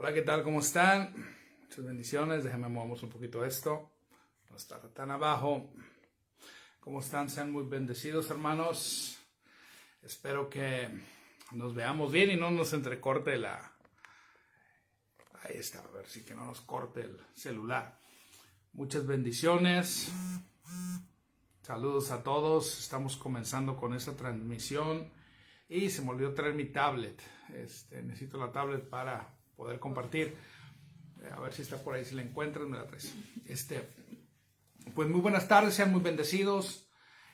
Hola, ¿qué tal? ¿Cómo están? Muchas bendiciones. Déjenme movamos un poquito esto. No está tan abajo. ¿Cómo están? Sean muy bendecidos, hermanos. Espero que nos veamos bien y no nos entrecorte la... Ahí está, a ver si que no nos corte el celular. Muchas bendiciones. Saludos a todos. Estamos comenzando con esta transmisión. Y se me olvidó traer mi tablet. Necesito la tablet para poder compartir. A ver si está por ahí, si la encuentran, me la traes. Pues muy buenas tardes, sean muy bendecidos.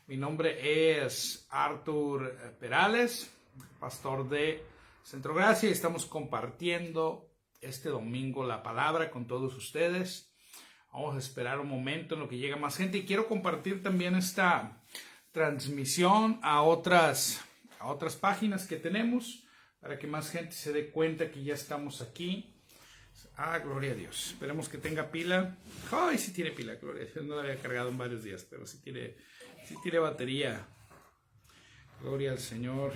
Mi nombre es Artur Perales, pastor de Centro Gracia, y estamos compartiendo este domingo la palabra con todos ustedes. Vamos a esperar un momento en lo que llega más gente, y quiero compartir también esta transmisión a otras páginas que tenemos, para que más gente se dé cuenta que ya estamos aquí. Gloria a Dios. Esperemos que tenga pila. Ay, sí tiene pila, gloria a Dios. No la había cargado en varios días, pero sí tiene batería. Gloria al Señor.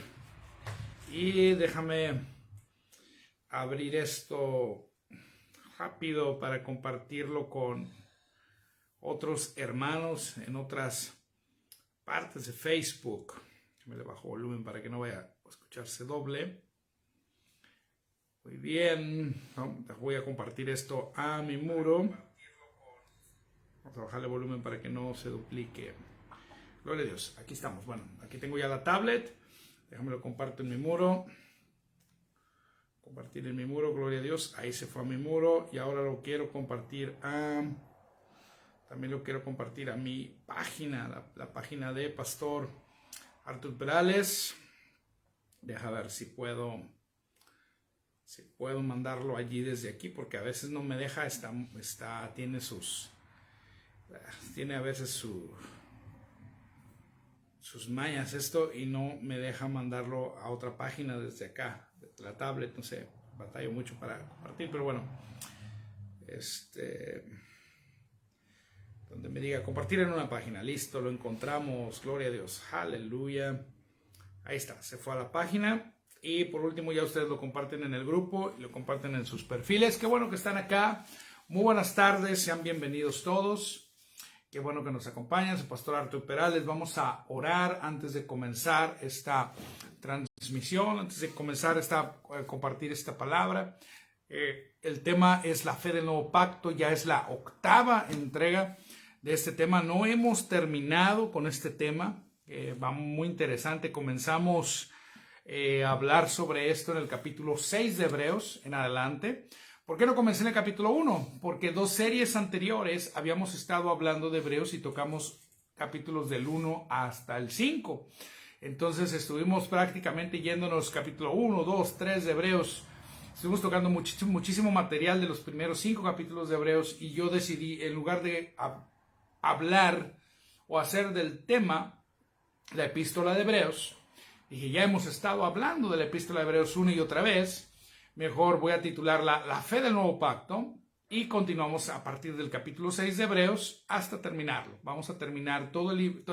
Y déjame abrir esto rápido para compartirlo con otros hermanos en otras partes de Facebook. Me le bajo volumen para que no vaya a escucharse doble. Muy bien, voy a compartir esto a mi muro. Vamos a bajarle volumen para que no se duplique. Gloria a Dios, aquí estamos. Bueno, aquí tengo ya la tablet. Déjame lo comparto en mi muro. Compartir en mi muro, gloria a Dios. Ahí se fue a mi muro y ahora lo quiero compartir también lo quiero compartir a mi página, la página de Pastor Artur Perales. Deja ver si puedo mandarlo allí desde aquí, porque a veces no me deja, tiene a veces sus mañas esto, y no me deja mandarlo a otra página desde acá, de la tablet. No sé, batallo mucho para compartir, pero bueno, donde me diga compartir en una página, listo, lo encontramos, gloria a Dios, aleluya, ahí está, se fue a la página. Y por último, ya ustedes lo comparten en el grupo y lo comparten en sus perfiles. Qué bueno que están acá. Muy buenas tardes, sean bienvenidos todos. Qué bueno que nos acompañan. Soy Pastor Artur Perales. Vamos a orar antes de comenzar esta transmisión, antes de comenzar compartir esta palabra. El tema es la fe del nuevo pacto. Ya es la 8ª entrega de este tema. No hemos terminado con este tema. Va muy interesante. Comenzamos hablar sobre esto en el capítulo 6 de Hebreos en adelante. ¿Por qué no comencé en el capítulo 1? Porque 2 series anteriores habíamos estado hablando de Hebreos y tocamos capítulos del 1 hasta el 5. Entonces estuvimos prácticamente yéndonos capítulo 1, 2, 3 de Hebreos. Estuvimos tocando muchísimo material de los primeros 5 capítulos de Hebreos, y yo decidí, en lugar de hablar o hacer del tema la epístola de Hebreos, dije, ya hemos estado hablando de la epístola de Hebreos una y otra vez, mejor voy a titularla La fe del nuevo pacto, y continuamos a partir del capítulo 6 de Hebreos hasta terminarlo. Vamos a terminar todo el libro.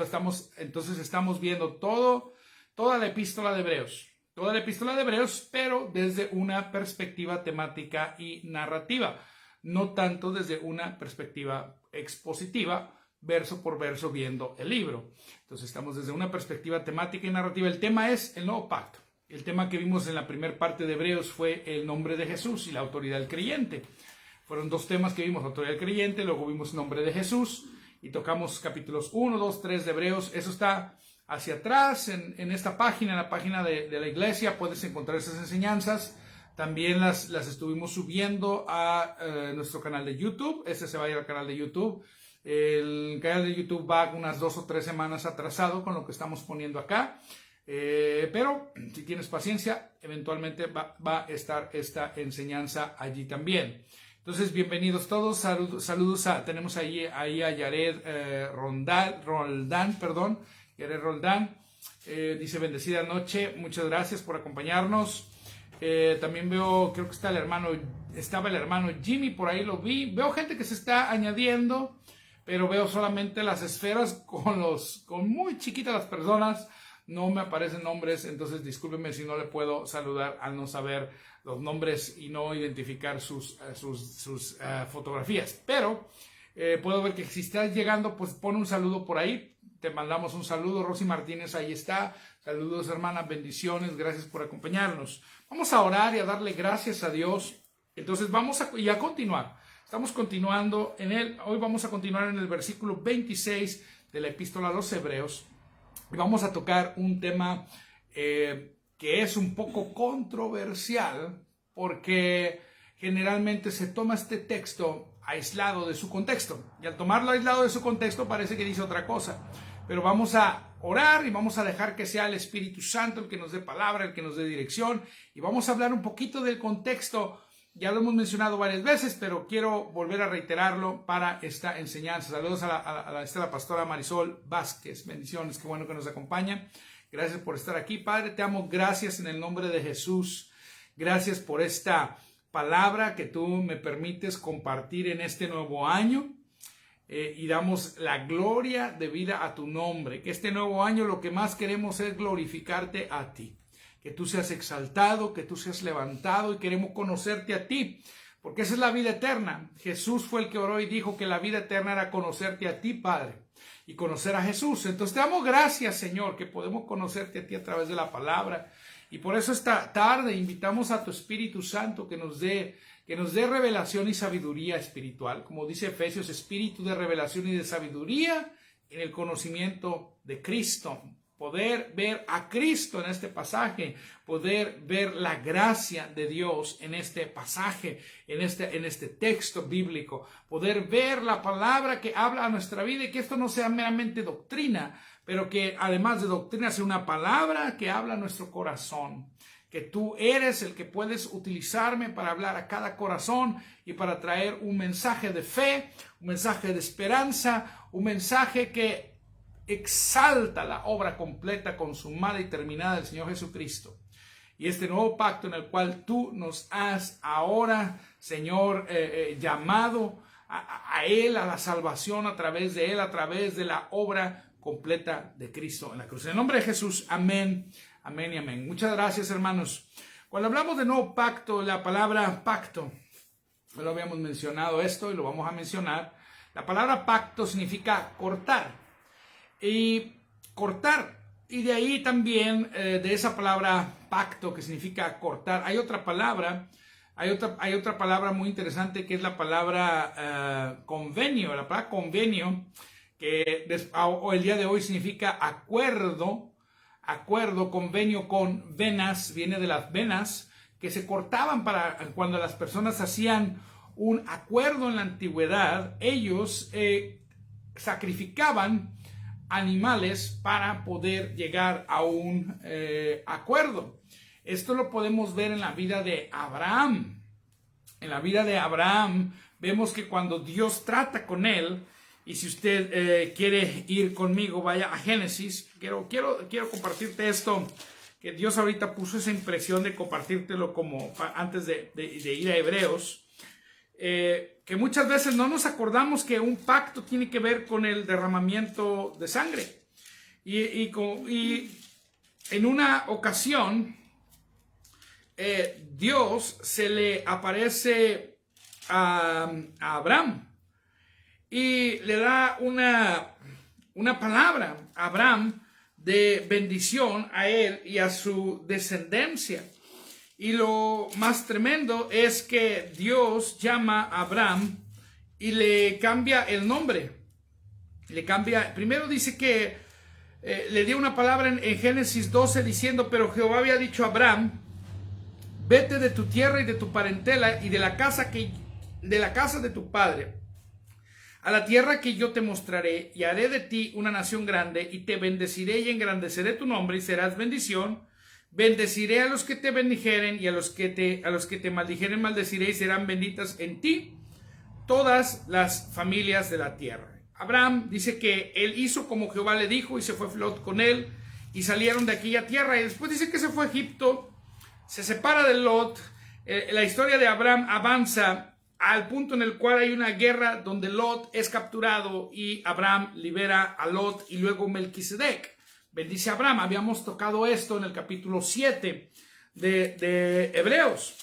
Entonces estamos viendo toda la epístola de Hebreos, pero desde una perspectiva temática y narrativa, no tanto desde una perspectiva expositiva, verso por verso, viendo el libro. Entonces estamos desde una perspectiva temática y narrativa. El tema es el nuevo pacto. El tema que vimos en la primera parte de Hebreos fue el nombre de Jesús y la autoridad del creyente. Fueron 2 temas que vimos: autoridad del creyente, luego vimos el nombre de Jesús, y tocamos capítulos 1, 2, 3 de Hebreos. Eso está hacia atrás en esta página, en la página de la iglesia. Puedes encontrar esas enseñanzas. También las estuvimos subiendo a nuestro canal de YouTube. Se va a ir al canal de YouTube. El canal de YouTube va unas 2 o 3 semanas atrasado con lo que estamos poniendo acá, pero si tienes paciencia, eventualmente va a estar esta enseñanza allí también. Entonces, bienvenidos todos. Saludos tenemos ahí a Yared Roldán. Yared Roldán dice: bendecida noche, muchas gracias por acompañarnos. También veo, creo que estaba el hermano Jimmy, por ahí lo vi. Veo gente que se está añadiendo, pero veo solamente las esferas con muy chiquitas las personas. no me aparecen nombres, entonces discúlpeme si no le puedo saludar al no saber los nombres y no identificar sus fotografías. Pero puedo ver que si estás llegando, pues pon un saludo por ahí. Te mandamos un saludo. Rosy Martínez, ahí está. Saludos, hermana, bendiciones, gracias por acompañarnos. Vamos a orar y a darle gracias a Dios. Entonces vamos a continuar. Estamos continuando hoy vamos a continuar en el versículo 26 de la epístola a los Hebreos. Y vamos a tocar un tema que es un poco controversial, porque generalmente se toma este texto aislado de su contexto. Y al tomarlo aislado de su contexto parece que dice otra cosa. Pero vamos a orar y vamos a dejar que sea el Espíritu Santo el que nos dé palabra, el que nos dé dirección. Y vamos a hablar un poquito del contexto. Ya lo hemos mencionado varias veces, pero quiero volver a reiterarlo para esta enseñanza. Saludos a la pastora Marisol Vázquez. Bendiciones, qué bueno que nos acompaña. Gracias por estar aquí. Padre, te amo. Gracias en el nombre de Jesús. Gracias por esta palabra que tú me permites compartir en este nuevo año. Y damos la gloria de vida a tu nombre. Que este nuevo año lo que más queremos es glorificarte a ti. Que tú seas exaltado, que tú seas levantado y queremos conocerte a ti, porque esa es la vida eterna. Jesús fue el que oró y dijo que la vida eterna era conocerte a ti, Padre, y conocer a Jesús. Entonces te damos gracias, Señor, que podemos conocerte a ti a través de la palabra. Y por eso esta tarde invitamos a tu Espíritu Santo que nos dé revelación y sabiduría espiritual. Como dice Efesios, espíritu de revelación y de sabiduría en el conocimiento de Cristo. Poder ver a Cristo en este pasaje, poder ver la gracia de Dios en este pasaje, en este texto bíblico, poder ver la palabra que habla a nuestra vida y que esto no sea meramente doctrina, pero que además de doctrina sea una palabra que habla a nuestro corazón. Que tú eres el que puedes utilizarme para hablar a cada corazón y para traer un mensaje de fe, un mensaje de esperanza, un mensaje que exalta la obra completa, consumada y terminada del Señor Jesucristo. Y este nuevo pacto en el cual tú nos has ahora, Señor, llamado a Él, a la salvación a través de Él, a través de la obra completa de Cristo en la cruz. En el nombre de Jesús, amén, amén y amén. Muchas gracias, hermanos. Cuando hablamos de nuevo pacto, la palabra pacto, no lo habíamos mencionado esto y lo vamos a mencionar. La palabra pacto significa cortar. Y cortar, y de ahí también de esa palabra pacto que significa cortar, hay otra palabra muy interesante que es la palabra convenio. La palabra convenio que el día de hoy significa acuerdo, convenio con venas, viene de las venas que se cortaban para cuando las personas hacían un acuerdo en la antigüedad. Ellos sacrificaban animales para poder llegar a un acuerdo. Esto lo podemos ver en la vida de Abraham. En la vida de Abraham vemos que cuando Dios trata con él, y si usted quiere ir conmigo, vaya a Génesis. Quiero compartirte esto, que Dios ahorita puso esa impresión de compartírtelo como antes de ir a Hebreos. Que muchas veces no nos acordamos que un pacto tiene que ver con el derramamiento de sangre. Y en una ocasión, Dios se le aparece a Abraham y le da una palabra a Abraham de bendición a él y a su descendencia. Y lo más tremendo es que Dios llama a Abraham y le cambia el nombre. Primero dice que le dio una palabra en Génesis 12 diciendo: pero Jehová había dicho a Abraham: vete de tu tierra y de tu parentela y de la casa de tu padre, a la tierra que yo te mostraré, y haré de ti una nación grande, y te bendeciré y engrandeceré tu nombre, y serás bendición. Bendeciré a los que te bendijeren, y a los que te maldijeren maldeciré, y serán benditas en ti todas las familias de la tierra. Abraham dice que él hizo como Jehová le dijo, y se fue Lot con él, y salieron de aquella tierra. Y después dice que se fue a Egipto, se separa de Lot. La historia de Abraham avanza al punto en el cual hay una guerra donde Lot es capturado y Abraham libera a Lot, y luego Melquisedec bendice a Abraham. Habíamos tocado esto en el capítulo 7 de Hebreos.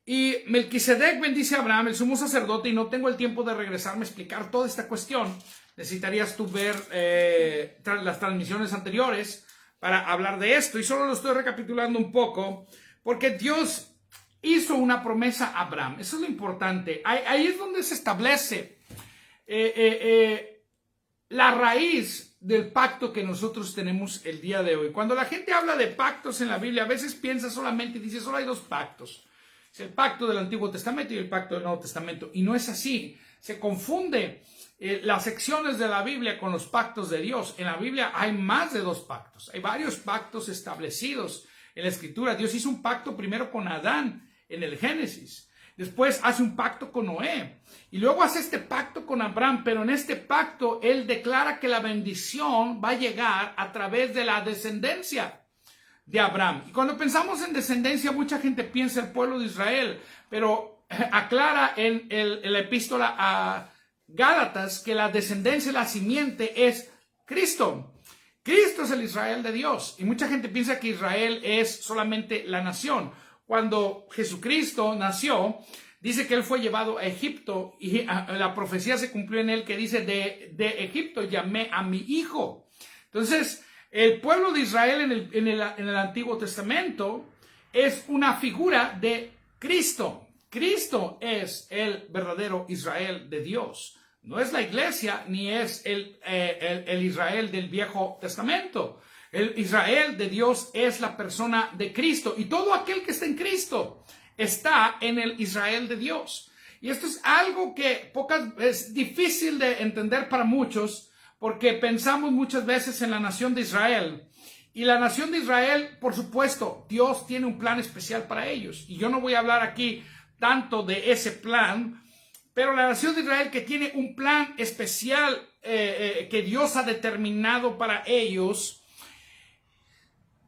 Y Melquisedec bendice a Abraham, el sumo sacerdote, y no tengo el tiempo de regresarme a explicar toda esta cuestión. Necesitarías tú ver las transmisiones anteriores para hablar de esto, y solo lo estoy recapitulando un poco, porque Dios hizo una promesa a Abraham. Eso es lo importante. Ahí es donde se establece la raíz del pacto que nosotros tenemos el día de hoy. Cuando la gente habla de pactos en la Biblia, a veces piensa solamente y dice, solo hay dos pactos. Es el pacto del Antiguo Testamento y el pacto del Nuevo Testamento. Y no es así. Se confunde las secciones de la Biblia con los pactos de Dios. En la Biblia hay más de dos pactos. Hay varios pactos establecidos en la Escritura. Dios hizo un pacto primero con Adán en el Génesis. Después hace un pacto con Noé. Y luego hace este pacto con Abraham. Pero en este pacto él declara que la bendición va a llegar a través de la descendencia de Abraham. Y cuando pensamos en descendencia, mucha gente piensa el pueblo de Israel, pero aclara en la epístola a Gálatas que la descendencia, la simiente es Cristo. Cristo es el Israel de Dios. Y mucha gente piensa que Israel es solamente la nación. Cuando Jesucristo nació, dice que él fue llevado a Egipto y la profecía se cumplió en él que dice, de Egipto llamé a mi hijo. Entonces, el pueblo de Israel en el Antiguo Testamento es una figura de Cristo. Cristo es el verdadero Israel de Dios. No es la iglesia ni es el Israel del Viejo Testamento. El Israel de Dios es la persona de Cristo. Y todo aquel que está en Cristo está en el Israel de Dios. Y esto es algo que es difícil de entender para muchos, porque pensamos muchas veces en la nación de Israel. Y la nación de Israel, por supuesto, Dios tiene un plan especial para ellos. Y yo no voy a hablar aquí tanto de ese plan, pero la nación de Israel que tiene un plan especial que Dios ha determinado para ellos,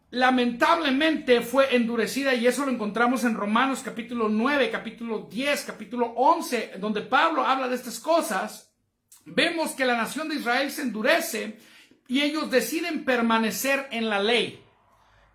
lamentablemente fue endurecida, y eso lo encontramos en Romanos capítulo 9, capítulo 10, capítulo 11, donde Pablo habla de estas cosas. Vemos que la nación de Israel se endurece y ellos deciden permanecer en la ley,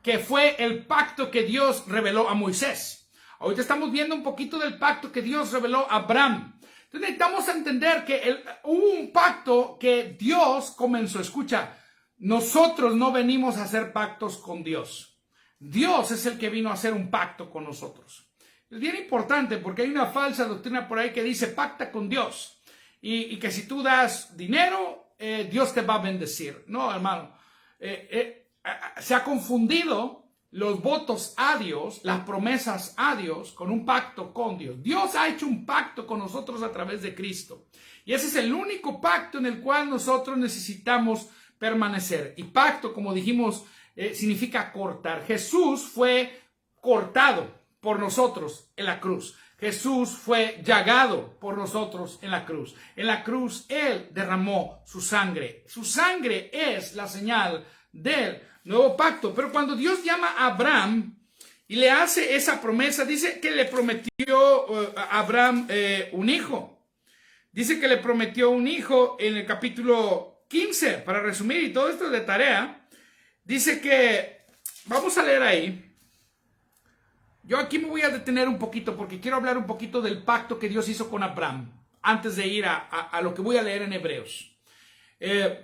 que fue el pacto que Dios reveló a Moisés. Ahorita estamos viendo un poquito del pacto que Dios reveló a Abraham. Entonces necesitamos entender que hubo un pacto que Dios comenzó. Escucha, nosotros no venimos a hacer pactos con Dios. Dios es el que vino a hacer un pacto con nosotros. Es bien importante porque hay una falsa doctrina por ahí que dice pacta con Dios. Y que si tú das dinero, Dios te va a bendecir. No, hermano. Se ha confundido los votos a Dios, las promesas a Dios, con un pacto con Dios. Dios ha hecho un pacto con nosotros a través de Cristo. Y ese es el único pacto en el cual nosotros necesitamos permanecer. Y pacto, como dijimos, significa cortar. Jesús fue cortado por nosotros en la cruz. Jesús fue llagado por nosotros en la cruz. En la cruz Él derramó su sangre. Su sangre es la señal del nuevo pacto. Pero cuando Dios llama a Abraham y le hace esa promesa, dice que le prometió a Abraham un hijo. Dice que le prometió un hijo en el capítulo 15, para resumir, y todo esto es de tarea. Dice que, vamos a leer ahí. Yo aquí me voy a detener un poquito porque quiero hablar un poquito del pacto que Dios hizo con Abraham antes de ir a lo que voy a leer en Hebreos.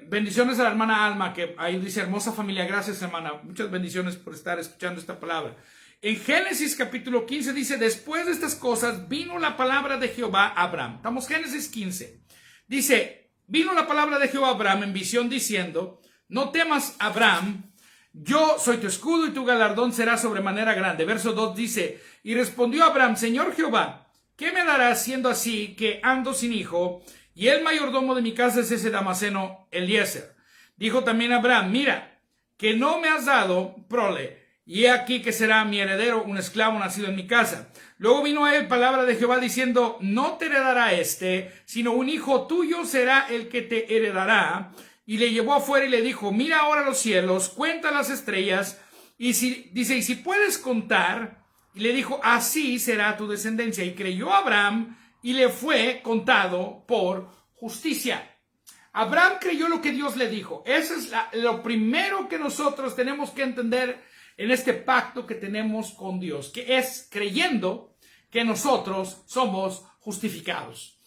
Bendiciones a la hermana Alma, que ahí dice, hermosa familia, gracias hermana, muchas bendiciones por estar escuchando esta palabra. En Génesis capítulo 15 dice, después de estas cosas vino la palabra de Jehová a Abraham. Estamos Génesis 15. Dice, vino la palabra de Jehová a Abraham en visión diciendo, no temas Abraham, yo soy tu escudo y tu galardón será sobremanera grande. Verso 2 dice, y respondió Abraham, Señor Jehová, ¿qué me darás siendo así que ando sin hijo? Y el mayordomo de mi casa es ese Damaseno Eliezer. Dijo también Abraham, mira, que no me has dado prole, y he aquí que será mi heredero un esclavo nacido en mi casa. Luego vino a él palabra de Jehová diciendo, no te heredará sino un hijo tuyo será el que te heredará. Y le llevó afuera y le dijo, mira ahora los cielos, cuenta las estrellas, y si puedes contar, y le dijo, así será tu descendencia. Y creyó Abraham, y le fue contado por justicia. Abraham creyó lo que Dios le dijo. Eso es lo primero que nosotros tenemos que entender en este pacto que tenemos con Dios, que es creyendo que nosotros somos justificados.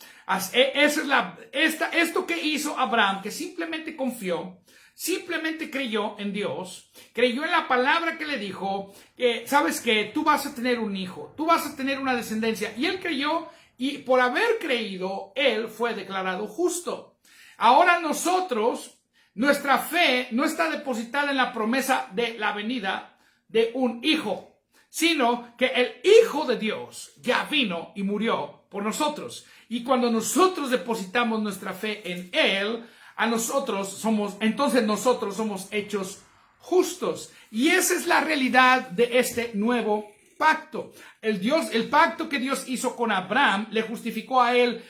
Esto que hizo Abraham, que simplemente confió, simplemente creyó en Dios, creyó en la palabra que le dijo, que sabes que tú vas a tener un hijo, tú vas a tener una descendencia, y él creyó, y por haber creído, él fue declarado justo. Ahora nosotros, nuestra fe no está depositada en la promesa de la venida de un hijo, sino que el Hijo de Dios ya vino y murió por nosotros. Y cuando nosotros depositamos nuestra fe en Él, entonces nosotros somos hechos justos. Y esa es la realidad de este nuevo pacto. El pacto que Dios hizo con Abraham le justificó a él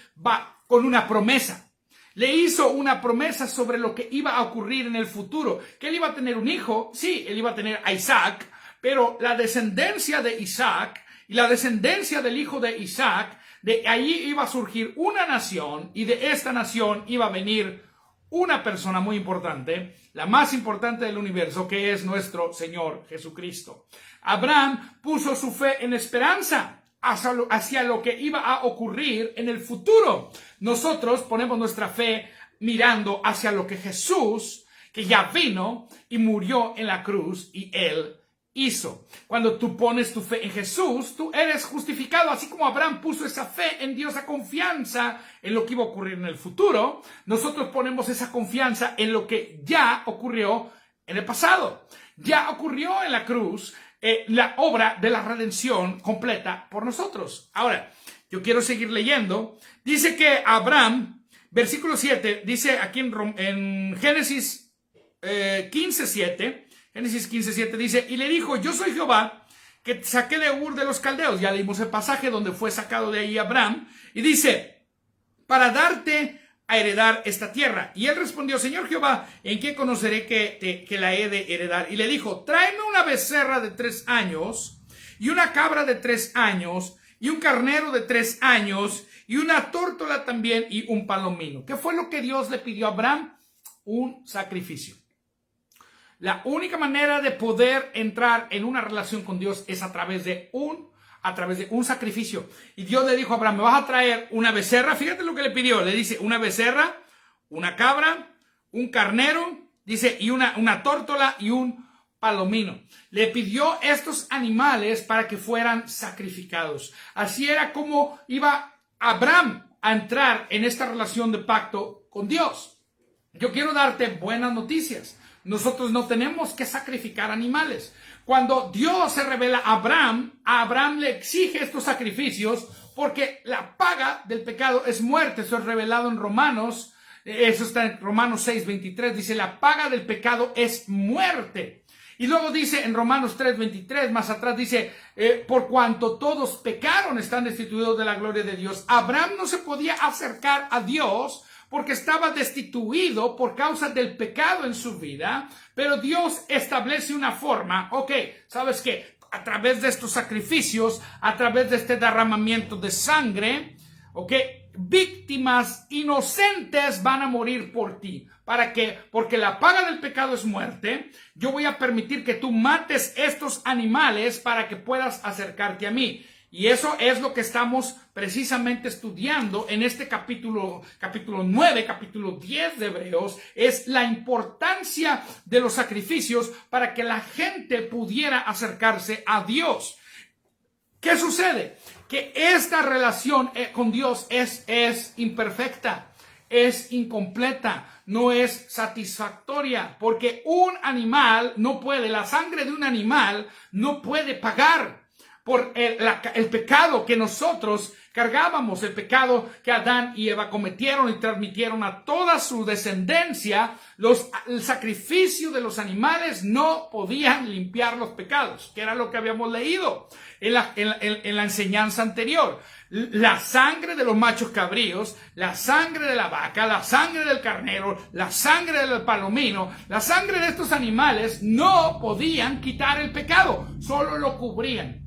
con una promesa. Le hizo una promesa sobre lo que iba a ocurrir en el futuro. Que él iba a tener un hijo, sí, él iba a tener a Isaac, pero la descendencia de Isaac y la descendencia del hijo de Isaac, de allí iba a surgir una nación, y de esta nación iba a venir una persona muy importante, la más importante del universo, que es nuestro Señor Jesucristo. Abraham puso su fe en esperanza hacia lo que iba a ocurrir en el futuro. Nosotros ponemos nuestra fe mirando hacia lo que Jesús, que ya vino y murió en la cruz, y Él hizo. Cuando tú pones tu fe en Jesús, tú eres justificado, así como Abraham puso esa fe en Dios, esa confianza en lo que iba a ocurrir en el futuro. Nosotros ponemos esa confianza en lo que ya ocurrió en el pasado. Ya ocurrió en la cruz la obra de la redención completa por nosotros. Ahora, yo quiero seguir leyendo. Dice que Abraham, versículo 7, dice aquí en Génesis 15:7, Génesis 15:7 dice, y le dijo, yo soy Jehová, que te saqué de Ur de los Caldeos. Ya leímos el pasaje donde fue sacado de ahí Abraham. Y dice, para darte a heredar esta tierra. Y él respondió, Señor Jehová, ¿en qué conoceré que la he de heredar? Y le dijo, tráeme una becerra de 3 años, y una cabra de 3 años, y un carnero de 3 años, y una tórtola también, y un palomino. ¿Qué fue lo que Dios le pidió a Abraham? Un sacrificio. La única manera de poder entrar en una relación con Dios es a través de un sacrificio. Y Dios le dijo a Abraham, me vas a traer una becerra. Fíjate lo que le pidió. Le dice una becerra, una cabra, un carnero, dice, y una tórtola y un palomino. Le pidió estos animales para que fueran sacrificados. Así era como iba Abraham a entrar en esta relación de pacto con Dios. Yo quiero darte buenas noticias. Nosotros no tenemos que sacrificar animales. Cuando Dios se revela a Abraham le exige estos sacrificios porque la paga del pecado es muerte. Eso es revelado en Romanos. Eso está en Romanos 6:23. Dice, la paga del pecado es muerte. Y luego dice en Romanos 3:23, más atrás dice, por cuanto todos pecaron, están destituidos de la gloria de Dios. Abraham no se podía acercar a Dios porque estaba destituido por causa del pecado en su vida, pero Dios establece una forma. Ok, ¿sabes qué? A través de estos sacrificios, a través de este derramamiento de sangre, ok, víctimas inocentes van a morir por ti. ¿Para qué? Porque la paga del pecado es muerte. Yo voy a permitir que tú mates estos animales para que puedas acercarte a mí. Y eso es lo que estamos precisamente estudiando en este capítulo 9, capítulo 10 de Hebreos. Es la importancia de los sacrificios para que la gente pudiera acercarse a Dios. ¿Qué sucede? Que esta relación con Dios es imperfecta, es incompleta, no es satisfactoria, porque un animal no puede, la sangre de un animal no puede pagar por el pecado que nosotros cargábamos, el pecado que Adán y Eva cometieron y transmitieron a toda su descendencia. El sacrificio de los animales no podían limpiar los pecados, que era lo que habíamos leído en la enseñanza anterior. La sangre de los machos cabríos, la sangre de la vaca, la sangre del carnero, la sangre del palomino, la sangre de estos animales no podían quitar el pecado, solo lo cubrían.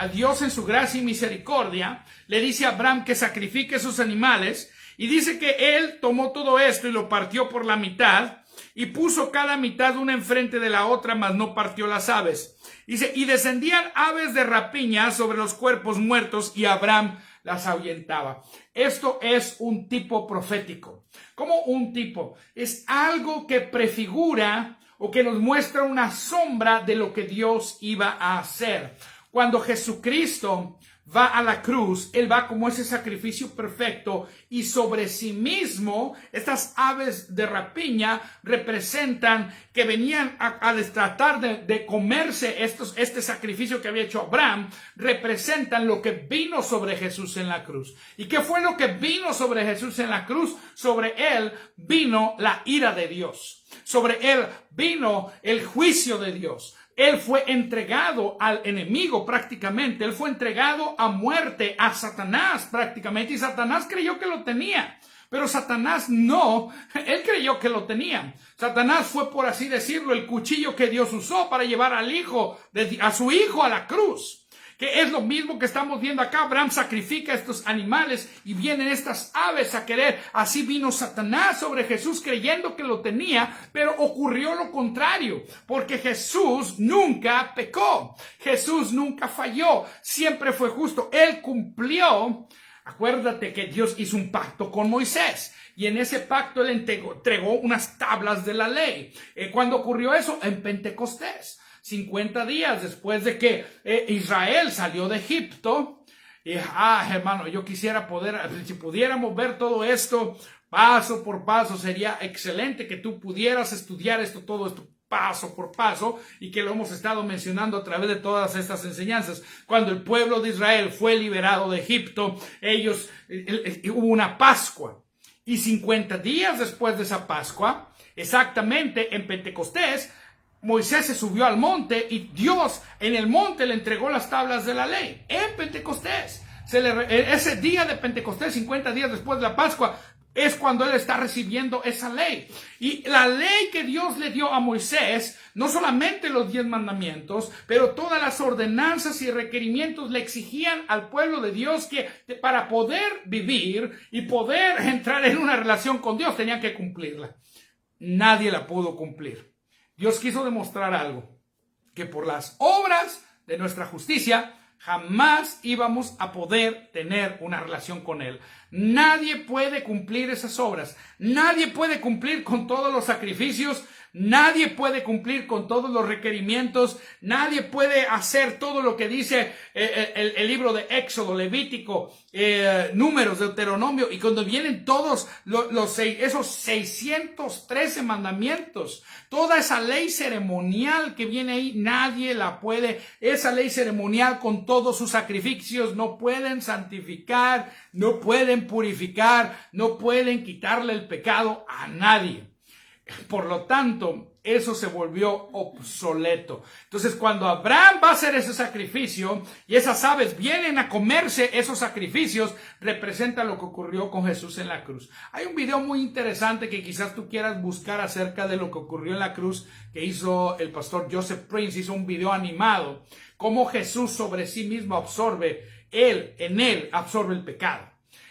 A Dios en su gracia y misericordia le dice a Abraham que sacrifique sus animales, Y dice que él tomó todo esto y lo partió por la mitad y puso cada mitad una enfrente de la otra, mas no partió las aves. Dice, y descendían aves de rapiña sobre los cuerpos muertos y Abraham las ahuyentaba. Esto es un tipo profético. ¿Cómo un tipo? Es algo que prefigura o que nos muestra una sombra de lo que Dios iba a hacer. Cuando Jesucristo va a la cruz, él va como ese sacrificio perfecto y sobre sí mismo estas aves de rapiña representan que venían a tratar de comerse este sacrificio que había hecho Abraham, representan lo que vino sobre Jesús en la cruz. ¿Y qué fue lo que vino sobre Jesús en la cruz? Sobre él vino la ira de Dios. Sobre él vino el juicio de Dios. Él fue entregado al enemigo prácticamente. Él fue entregado a muerte, a Satanás prácticamente. Y Satanás creyó que lo tenía. Pero Satanás no. Él creyó que lo tenía. Satanás fue, por así decirlo, el cuchillo que Dios usó para llevar a su hijo a la cruz. Que es lo mismo que estamos viendo acá. Abraham sacrifica a estos animales y vienen estas aves a querer. Así vino Satanás sobre Jesús creyendo que lo tenía, pero ocurrió lo contrario, porque Jesús nunca pecó. Jesús nunca falló, siempre fue justo. Él cumplió. Acuérdate que Dios hizo un pacto con Moisés. Y en ese pacto él entregó unas tablas de la ley. ¿Cuándo ocurrió eso? En Pentecostés. 50 días después de que Israel salió de Egipto. Y hermano, yo quisiera si pudiéramos ver todo esto paso por paso, sería excelente que tú pudieras estudiar todo esto paso por paso, y que lo hemos estado mencionando a través de todas estas enseñanzas. Cuando el pueblo de Israel fue liberado de Egipto, hubo una Pascua, y 50 días después de esa Pascua, exactamente en Pentecostés, Moisés se subió al monte y Dios en el monte le entregó las tablas de la ley. En Pentecostés, ese día de Pentecostés, 50 días después de la Pascua, es cuando él está recibiendo esa ley. Y la ley que Dios le dio a Moisés, no solamente los 10 mandamientos, pero todas las ordenanzas y requerimientos le exigían al pueblo de Dios que para poder vivir y poder entrar en una relación con Dios tenían que cumplirla. Nadie la pudo cumplir. Dios quiso demostrar algo, que por las obras de nuestra justicia jamás íbamos a poder tener una relación con Él. Nadie puede cumplir esas obras. Nadie puede cumplir con todos los sacrificios. Nadie puede cumplir con todos los requerimientos. Nadie puede hacer todo lo que dice el libro de Éxodo, Levítico, Números, Deuteronomio. Y cuando vienen todos esos 613 mandamientos, toda esa ley ceremonial que viene ahí, nadie la puede. Esa ley ceremonial con todos sus sacrificios no pueden santificar, no pueden purificar, no pueden quitarle el pecado a nadie. Por lo tanto, eso se volvió obsoleto. Entonces, cuando Abraham va a hacer ese sacrificio y esas aves vienen a comerse esos sacrificios, representa lo que ocurrió con Jesús en la cruz. Hay un video muy interesante que quizás tú quieras buscar acerca de lo que ocurrió en la cruz, que hizo el pastor Joseph Prince. Hizo un video animado, cómo Jesús sobre sí mismo absorbe, en él absorbe el pecado.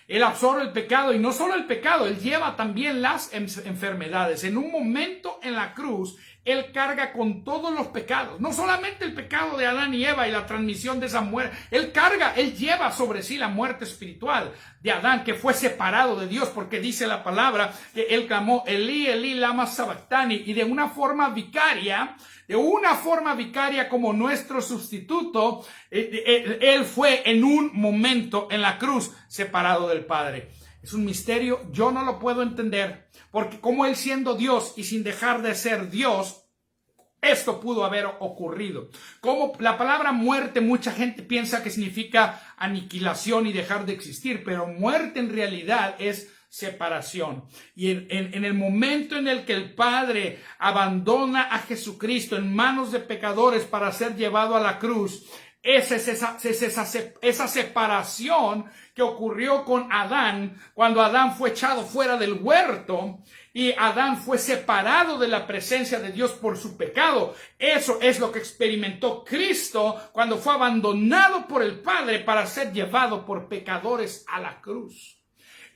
Él absorbe el pecado, y no solo el pecado, Él lleva también las enfermedades. En un momento en la cruz, Él carga con todos los pecados. No solamente el pecado de Adán y Eva y la transmisión de esa muerte. Él lleva sobre sí la muerte espiritual de Adán, que fue separado de Dios, porque dice la palabra que Él clamó, Elí, Elí, lama sabactani, y de una forma vicaria como nuestro sustituto, Él fue en un momento en la cruz separado del Padre. Es un misterio, yo no lo puedo entender, porque como Él siendo Dios y sin dejar de ser Dios, esto pudo haber ocurrido. Como la palabra muerte, mucha gente piensa que significa aniquilación y dejar de existir, pero muerte en realidad es separación. Y en el momento en el que el Padre abandona a Jesucristo en manos de pecadores para ser llevado a la cruz, esa separación que ocurrió con Adán, cuando Adán fue echado fuera del huerto y Adán fue separado de la presencia de Dios por su pecado. Eso es lo que experimentó Cristo cuando fue abandonado por el Padre para ser llevado por pecadores a la cruz.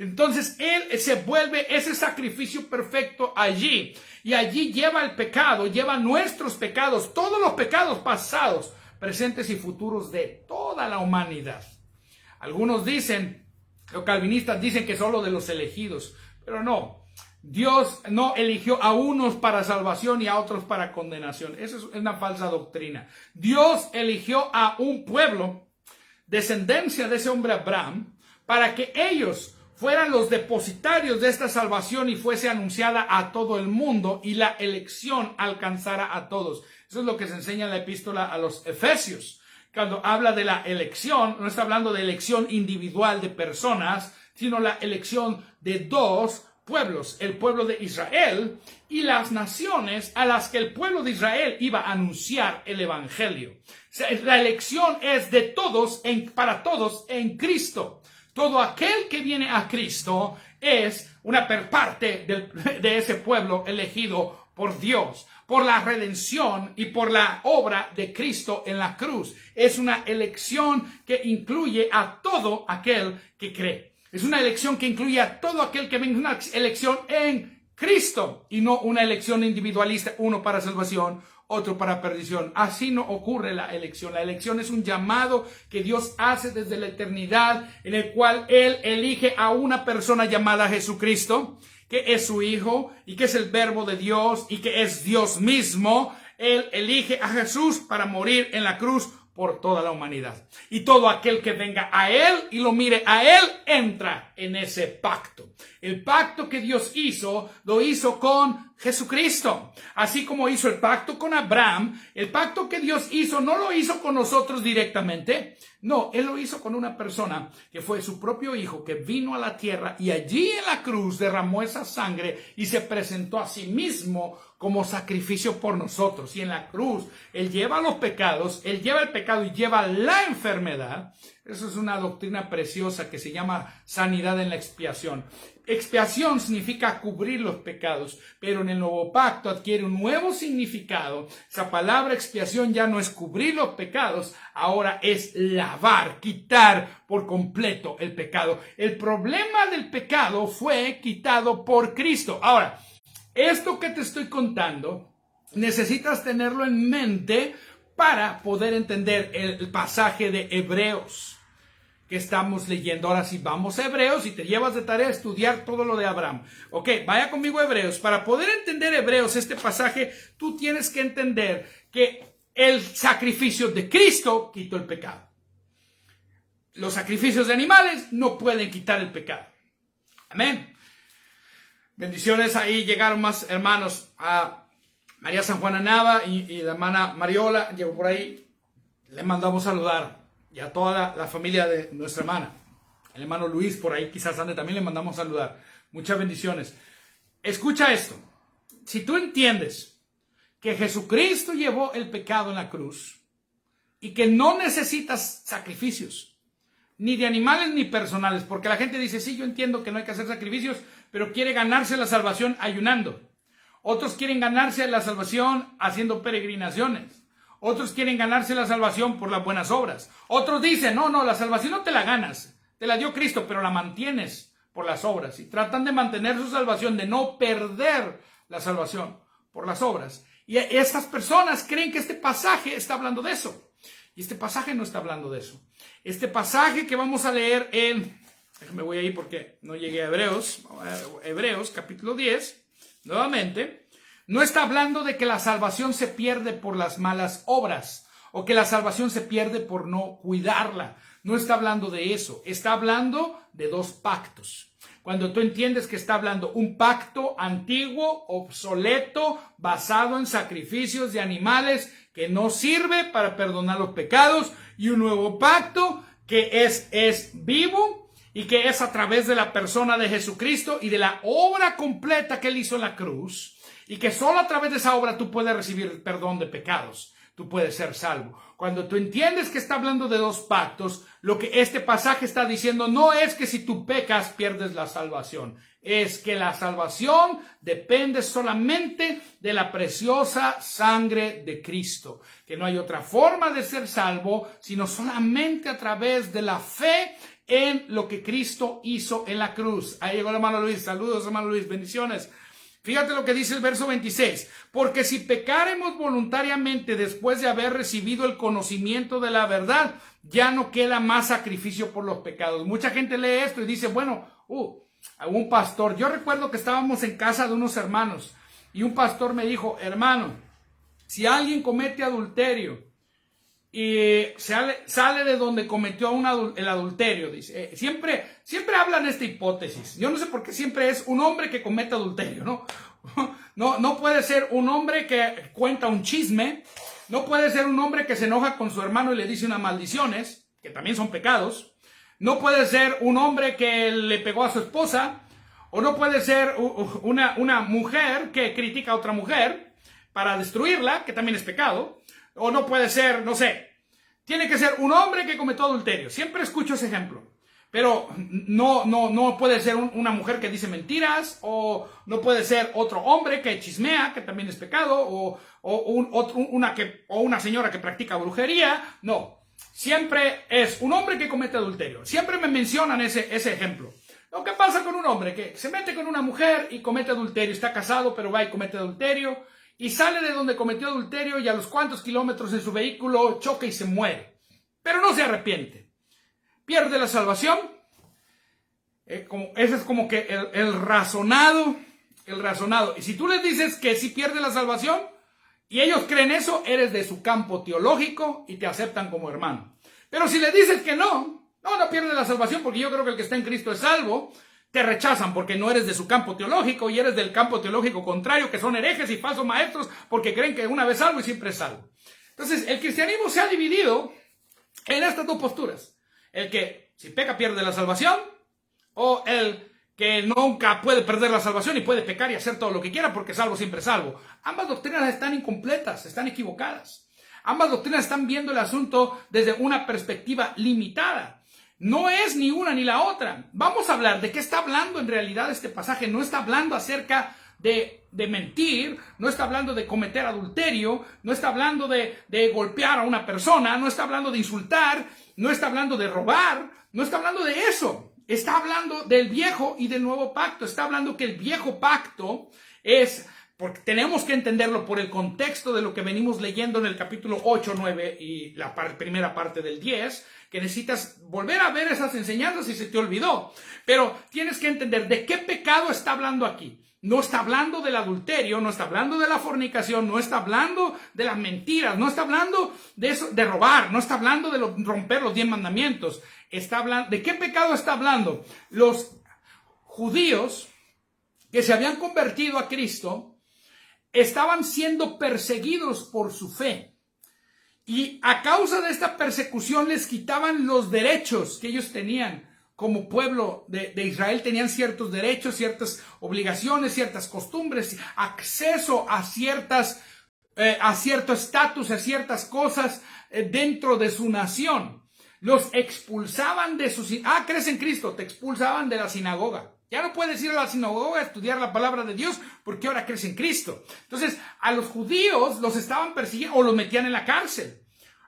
Entonces Él se vuelve ese sacrificio perfecto allí. Y allí lleva el pecado, lleva nuestros pecados, todos los pecados pasados, presentes y futuros de toda la humanidad. Algunos dicen, los calvinistas dicen que solo de los elegidos, pero no. Dios no eligió a unos para salvación y a otros para condenación. Eso es una falsa doctrina. Dios eligió a un pueblo, descendencia de ese hombre Abraham, para que ellos fueran los depositarios de esta salvación y fuese anunciada a todo el mundo y la elección alcanzara a todos. Eso es lo que se enseña en la epístola a los Efesios. Cuando habla de la elección, no está hablando de elección individual de personas, sino la elección de dos pueblos, el pueblo de Israel y las naciones a las que el pueblo de Israel iba a anunciar el evangelio. O sea, la elección es de todos, para todos en Cristo. Todo aquel que viene a Cristo es una parte de ese pueblo elegido por Dios, por la redención y por la obra de Cristo en la cruz. Es una elección que incluye a todo aquel que cree. Es una elección que incluye a todo aquel que venga, una elección en Cristo y no una elección individualista, uno para salvación, otro para perdición. Así no ocurre la elección. La elección es un llamado que Dios hace desde la eternidad, en el cual Él elige a una persona llamada Jesucristo, que es su Hijo y que es el Verbo de Dios y que es Dios mismo. Él elige a Jesús para morir en la cruz por toda la humanidad. Y todo aquel que venga a Él y lo mire a Él, entra en ese pacto. El pacto que Dios hizo, lo hizo con Jesucristo. Así como hizo el pacto con Abraham, el pacto que Dios hizo no lo hizo con nosotros directamente. No, Él lo hizo con una persona que fue su propio Hijo, que vino a la tierra y allí en la cruz derramó esa sangre y se presentó a sí mismo como sacrificio por nosotros. Y en la cruz, Él lleva los pecados, Él lleva el pecado y lleva la enfermedad. Eso es una doctrina preciosa que se llama sanidad en la expiación. Expiación significa cubrir los pecados, pero en el nuevo pacto adquiere un nuevo significado. Esa palabra expiación ya no es cubrir los pecados, ahora es lavar, quitar por completo el pecado. El problema del pecado fue quitado por Cristo. Ahora, esto que te estoy contando, necesitas tenerlo en mente para poder entender el pasaje de Hebreos que estamos leyendo. Ahora sí, vamos a Hebreos y te llevas de tarea a estudiar todo lo de Abraham. Ok, vaya conmigo a Hebreos. Para poder entender Hebreos, este pasaje, tú tienes que entender que el sacrificio de Cristo quitó el pecado. Los sacrificios de animales no pueden quitar el pecado. Amén. Bendiciones, ahí llegaron más hermanos. A María San Juana Nava y la hermana Mariola llegó por ahí. Le mandamos saludar. Y a toda la familia de nuestra hermana. El hermano Luis por ahí quizás ande, también le mandamos saludar. Muchas bendiciones. Escucha esto. Si tú entiendes que Jesucristo llevó el pecado en la cruz y que no necesitas sacrificios, ni de animales ni personales, porque la gente dice, sí, yo entiendo que no hay que hacer sacrificios, pero quiere ganarse la salvación ayunando. Otros quieren ganarse la salvación haciendo peregrinaciones. Otros quieren ganarse la salvación por las buenas obras. Otros dicen, no, la salvación no te la ganas. Te la dio Cristo, pero la mantienes por las obras. Y tratan de mantener su salvación, de no perder la salvación por las obras. Y estas personas creen que este pasaje está hablando de eso. Y este pasaje no está hablando de eso. Este pasaje que vamos a leer déjame voy ahí porque no llegué a Hebreos. Hebreos capítulo 10, nuevamente. No está hablando de que la salvación se pierde por las malas obras o que la salvación se pierde por no cuidarla. No está hablando de eso. Está hablando de dos pactos. Cuando tú entiendes que está hablando un pacto antiguo, obsoleto, basado en sacrificios de animales que no sirve para perdonar los pecados, y un nuevo pacto que es vivo y que es a través de la persona de Jesucristo y de la obra completa que Él hizo en la cruz. Y que solo a través de esa obra tú puedes recibir perdón de pecados. Tú puedes ser salvo. Cuando tú entiendes que está hablando de dos pactos, lo que este pasaje está diciendo no es que si tú pecas pierdes la salvación. es que la salvación depende solamente de la preciosa sangre de Cristo, que no hay otra forma de ser salvo, sino solamente a través de la fe en lo que Cristo hizo en la cruz. Ahí llegó el hermano Luis. Saludos, hermano Luis. Bendiciones. Fíjate lo que dice el verso 26. Porque si pecáremos voluntariamente después de haber recibido el conocimiento de la verdad, ya no queda más sacrificio por los pecados. Mucha gente lee esto y dice, bueno, un pastor. Yo recuerdo que estábamos en casa de unos hermanos y un pastor me dijo, hermano, si alguien comete adulterio y sale de donde cometió el adulterio, dice, siempre hablan esta hipótesis. Yo no sé por qué siempre es un hombre que comete adulterio, ¿no? No puede ser un hombre que cuenta un chisme, no puede ser un hombre que se enoja con su hermano y le dice unas maldiciones, que también son pecados, no puede ser un hombre que le pegó a su esposa, o no puede ser una mujer que critica a otra mujer para destruirla, que también es pecado. O no puede ser, no sé, tiene que ser un hombre que cometió adulterio. Siempre escucho ese ejemplo. Pero no puede ser una mujer que dice mentiras, o no puede ser otro hombre que chismea, que también es pecado, o una señora que practica brujería. No, siempre es un hombre que comete adulterio. Siempre me mencionan ese ejemplo. Lo que pasa con un hombre que se mete con una mujer y comete adulterio, está casado, pero va y comete adulterio, y sale de donde cometió adulterio y a los cuantos kilómetros en su vehículo choca y se muere. Pero no se arrepiente. Pierde la salvación. Ese es como que el razonado. Y si tú les dices que sí pierde la salvación y ellos creen eso, eres de su campo teológico y te aceptan como hermano. Pero si le dices que no pierde la salvación porque yo creo que el que está en Cristo es salvo, te rechazan porque no eres de su campo teológico y eres del campo teológico contrario, que son herejes y falsos maestros porque creen que una vez salvo y siempre es salvo. Entonces, el cristianismo se ha dividido en estas dos posturas. El que si peca pierde la salvación, o el que nunca puede perder la salvación y puede pecar y hacer todo lo que quiera porque salvo siempre es salvo. Ambas doctrinas están incompletas, están equivocadas. Ambas doctrinas están viendo el asunto desde una perspectiva limitada. No es ni una ni la otra. Vamos a hablar de qué está hablando en realidad este pasaje. No está hablando acerca de mentir, no está hablando de cometer adulterio, no está hablando de golpear a una persona, no está hablando de insultar, no está hablando de robar, no está hablando de eso. Está hablando del viejo y del nuevo pacto. Está hablando que el viejo pacto es, porque tenemos que entenderlo por el contexto de lo que venimos leyendo en el capítulo 8, 9 y la primera parte del 10, que necesitas volver a ver esas enseñanzas si se te olvidó. Pero tienes que entender de qué pecado está hablando aquí. No está hablando del adulterio, no está hablando de la fornicación, no está hablando de las mentiras, no está hablando de eso, de robar, no está hablando de romper los 10 mandamientos. Está hablando, ¿de qué pecado está hablando? Los judíos que se habían convertido a Cristo estaban siendo perseguidos por su fe. Y a causa de esta persecución les quitaban los derechos que ellos tenían. Como pueblo de Israel tenían ciertos derechos, ciertas obligaciones, ciertas costumbres, acceso a cierto estatus, a ciertas cosas dentro de su nación. Los expulsaban de sus... crees en Cristo, te expulsaban de la sinagoga. Ya no puedes ir a la sinagoga a estudiar la palabra de Dios porque ahora crees en Cristo. Entonces, a los judíos los estaban persiguiendo o los metían en la cárcel.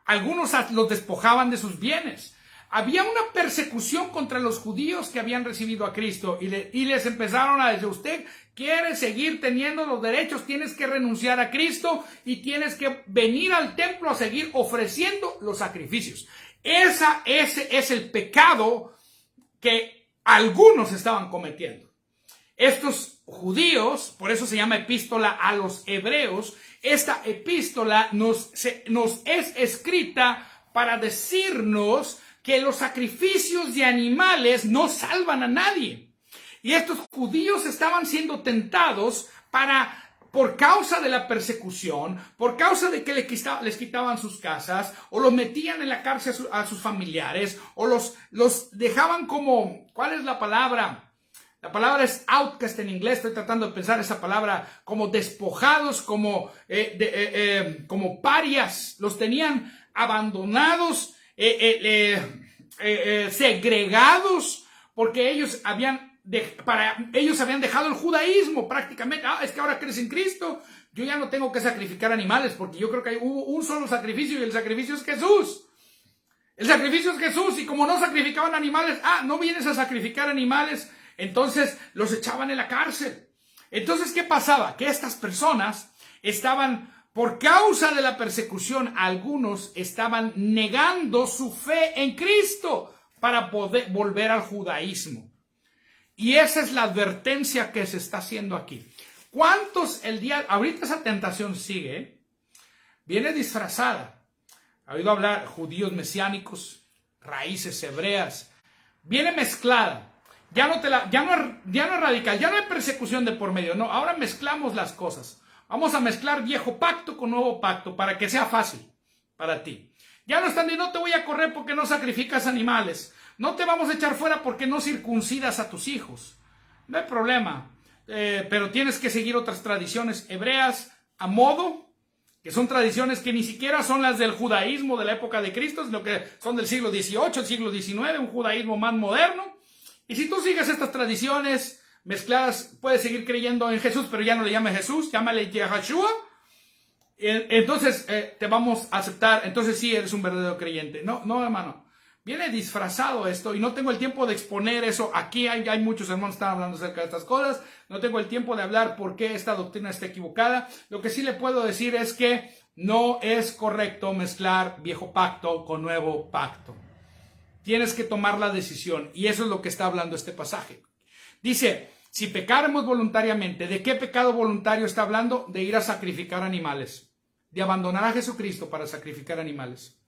Algunos los despojaban de sus bienes. Había una persecución contra los judíos que habían recibido a Cristo y les empezaron a decir, usted quiere seguir teniendo los derechos, tienes que renunciar a Cristo y tienes que venir al templo a seguir ofreciendo los sacrificios. Ese es el pecado que algunos estaban cometiendo. Estos judíos, por eso se llama epístola a los hebreos, esta epístola nos es escrita para decirnos que los sacrificios de animales no salvan a nadie. Y estos judíos estaban siendo tentados por causa de la persecución, por causa de que les quitaban sus casas, o los metían en la cárcel a sus familiares, o los dejaban como, ¿cuál es la palabra? La palabra es outcast en inglés, estoy tratando de pensar esa palabra, como despojados, como parias, los tenían abandonados, segregados, porque ellos habían ellos habían dejado el judaísmo prácticamente. Es que ahora crees en Cristo, yo ya no tengo que sacrificar animales, porque yo creo que hubo un solo sacrificio y el sacrificio es Jesús. El sacrificio es Jesús, y como no sacrificaban animales, no vienes a sacrificar animales, entonces los echaban en la cárcel. Entonces, ¿qué pasaba? Que estas personas estaban, por causa de la persecución, algunos estaban negando su fe en Cristo para poder volver al judaísmo. Y esa es la advertencia que se está haciendo aquí. ¿Cuántos ahorita esa tentación sigue? Viene disfrazada. Ha oído hablar judíos mesiánicos, raíces hebreas. Viene mezclada. Ya no es radical, ya no hay persecución de por medio. No, ahora mezclamos las cosas. Vamos a mezclar viejo pacto con nuevo pacto para que sea fácil para ti. Ya no están diciendo, no te voy a correr porque no sacrificas animales. No te vamos a echar fuera porque no circuncidas a tus hijos. No hay problema. Pero tienes que seguir otras tradiciones hebreas a modo, que son tradiciones que ni siquiera son las del judaísmo de la época de Cristo, sino que son del siglo XVIII, el siglo XIX, un judaísmo más moderno. Y si tú sigues estas tradiciones mezcladas, puedes seguir creyendo en Jesús, pero ya no le llames Jesús, llámale Yahshua. Entonces te vamos a aceptar, entonces sí eres un verdadero creyente. No, hermano. Viene disfrazado esto y no tengo el tiempo de exponer eso. Aquí hay muchos hermanos que están hablando acerca de estas cosas. No tengo el tiempo de hablar por qué esta doctrina está equivocada. Lo que sí le puedo decir es que no es correcto mezclar viejo pacto con nuevo pacto. Tienes que tomar la decisión y eso es lo que está hablando este pasaje. Dice, si pecáramos voluntariamente, ¿de qué pecado voluntario está hablando? De ir a sacrificar animales, de abandonar a Jesucristo para sacrificar animales.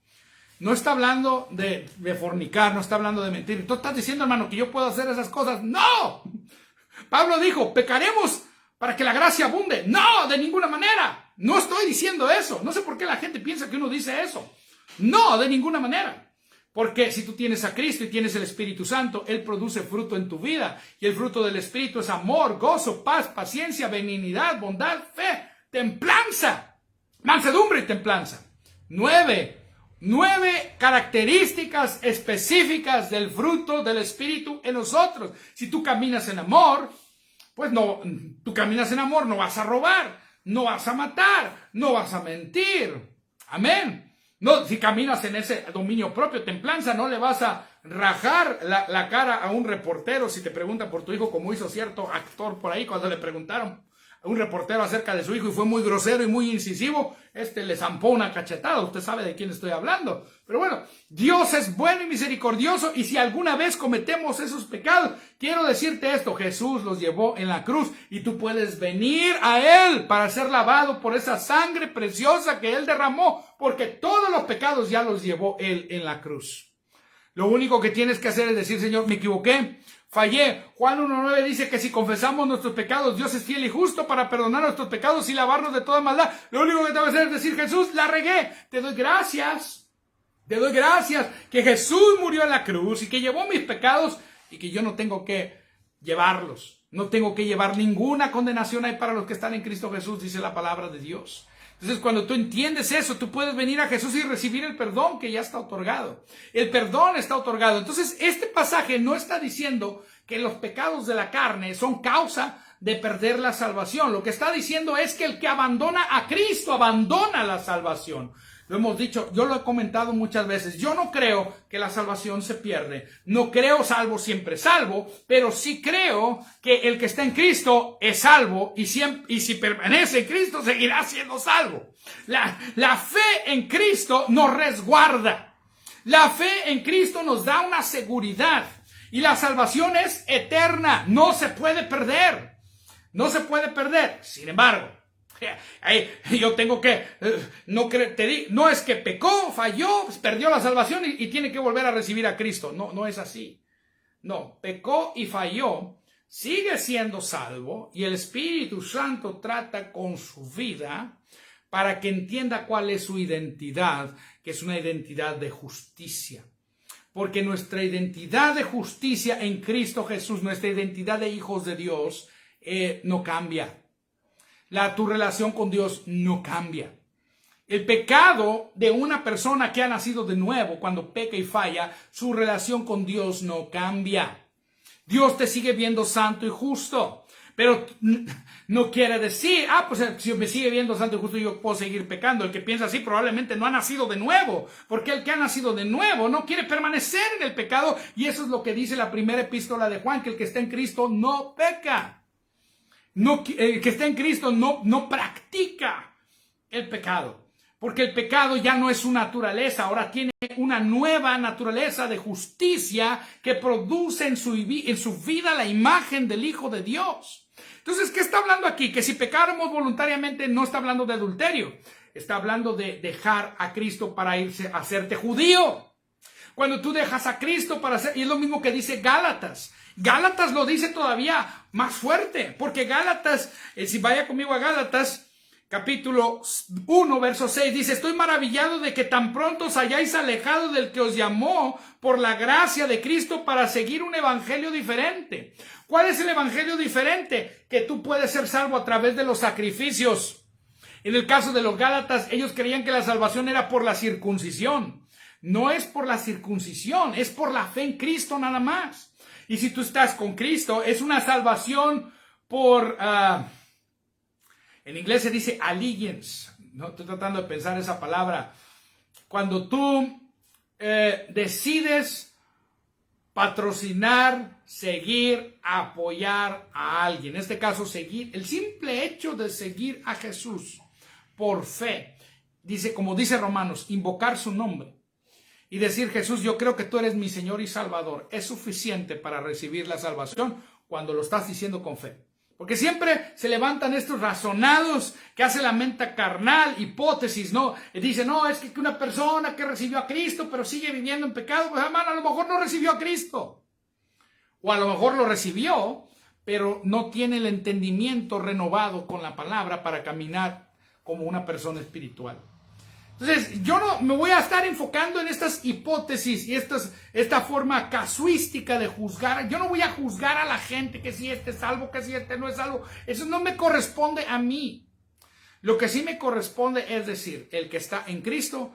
No está hablando de fornicar, no está hablando de mentir. Tú estás diciendo, hermano, que yo puedo hacer esas cosas. ¡No! Pablo dijo, pecaremos para que la gracia abunde. ¡No! De ninguna manera. No estoy diciendo eso. No sé por qué la gente piensa que uno dice eso. No, de ninguna manera. Porque si tú tienes a Cristo y tienes el Espíritu Santo, Él produce fruto en tu vida. Y el fruto del Espíritu es amor, gozo, paz, paciencia, benignidad, bondad, fe, templanza. Mansedumbre y templanza. 9 características específicas del fruto del Espíritu en nosotros. Si tú caminas en amor, pues no, tú caminas en amor, no vas a robar, no vas a matar, no vas a mentir. Amén. No, si caminas en ese dominio propio, templanza, no le vas a rajar la cara a un reportero si te pregunta por tu hijo, como hizo cierto actor por ahí cuando le preguntaron a un reportero acerca de su hijo y fue muy grosero y muy incisivo, le zampó una cachetada. Usted sabe de quién estoy hablando. Pero bueno, Dios es bueno y misericordioso, y si alguna vez cometemos esos pecados, quiero decirte esto, Jesús los llevó en la cruz y tú puedes venir a Él para ser lavado por esa sangre preciosa que Él derramó, porque todos los pecados ya los llevó Él en la cruz. Lo único que tienes que hacer es decir, Señor, me equivoqué, fallé. Juan 1:9 dice que si confesamos nuestros pecados, Dios es fiel y justo para perdonar nuestros pecados y lavarnos de toda maldad. Lo único que tengo que hacer es decir, Jesús, la regué. Te doy gracias que Jesús murió en la cruz y que llevó mis pecados y que yo no tengo que llevarlos. No tengo que llevar ninguna condenación ahí para los que están en Cristo Jesús, dice la palabra de Dios. Entonces, cuando tú entiendes eso, tú puedes venir a Jesús y recibir el perdón que ya está otorgado. El perdón está otorgado. Entonces, este pasaje no está diciendo que los pecados de la carne son causa de perder la salvación. Lo que está diciendo es que el que abandona a Cristo abandona la salvación. Lo hemos dicho, yo lo he comentado muchas veces. Yo no creo que la salvación se pierde. No creo salvo siempre salvo, pero sí creo que el que está en Cristo es salvo y si permanece en Cristo seguirá siendo salvo. La fe en Cristo nos resguarda. La fe en Cristo nos da una seguridad y la salvación es eterna. No se puede perder. No se puede perder. Sin embargo, yo tengo que, no es que pecó, falló, perdió la salvación y tiene que volver a recibir a Cristo. No es así. No, pecó y falló, sigue siendo salvo y el Espíritu Santo trata con su vida para que entienda cuál es su identidad, que es una identidad de justicia. Porque nuestra identidad de justicia en Cristo Jesús, nuestra identidad de hijos de Dios, no cambia. Tu relación con Dios no cambia. El pecado de una persona que ha nacido de nuevo, cuando peca y falla, su relación con Dios no cambia. Dios te sigue viendo santo y justo. Pero no quiere decir, pues si me sigue viendo santo y justo, yo puedo seguir pecando. El que piensa así probablemente no ha nacido de nuevo, porque el que ha nacido de nuevo no quiere permanecer en el pecado, y eso es lo que dice la primera epístola de Juan, que el que está en Cristo no peca. No, el que está en Cristo no practica el pecado, porque el pecado ya no es su naturaleza, ahora tiene una nueva naturaleza de justicia que produce en su vida la imagen del Hijo de Dios. Entonces, ¿qué está hablando aquí? Que si pecáramos voluntariamente, no está hablando de adulterio, está hablando de dejar a Cristo para irse a hacerte judío. Cuando tú dejas a Cristo para hacer, y es lo mismo que dice Gálatas. Gálatas lo dice todavía más fuerte, porque Gálatas, si vaya conmigo a Gálatas, capítulo 1, verso 6, dice: estoy maravillado de que tan pronto os hayáis alejado del que os llamó por la gracia de Cristo para seguir un evangelio diferente. ¿Cuál es el evangelio diferente? Que tú puedes ser salvo a través de los sacrificios. En el caso de los Gálatas, ellos creían que la salvación era por la circuncisión. No es por la circuncisión, es por la fe en Cristo nada más. Y si tú estás con Cristo, es una salvación por... en inglés se dice allegiance. No estoy tratando de pensar esa palabra. Cuando tú decides patrocinar, seguir, apoyar a alguien. En este caso, seguir. El simple hecho de seguir a Jesús por fe. Dice, como dice Romanos, invocar su nombre. Y decir: Jesús, yo creo que tú eres mi Señor y Salvador. Es suficiente para recibir la salvación cuando lo estás diciendo con fe. Porque siempre se levantan estos razonados que hace la mente carnal, hipótesis, ¿no? Y dice: no, es que una persona que recibió a Cristo pero sigue viviendo en pecado, pues hermano, a lo mejor no recibió a Cristo. O a lo mejor lo recibió, pero no tiene el entendimiento renovado con la palabra para caminar como una persona espiritual. Entonces, yo no me voy a estar enfocando en estas hipótesis y esta forma casuística de juzgar. Yo no voy a juzgar a la gente que si este es salvo, que si este no es salvo. Eso no me corresponde a mí. Lo que sí me corresponde es decir, el que está en Cristo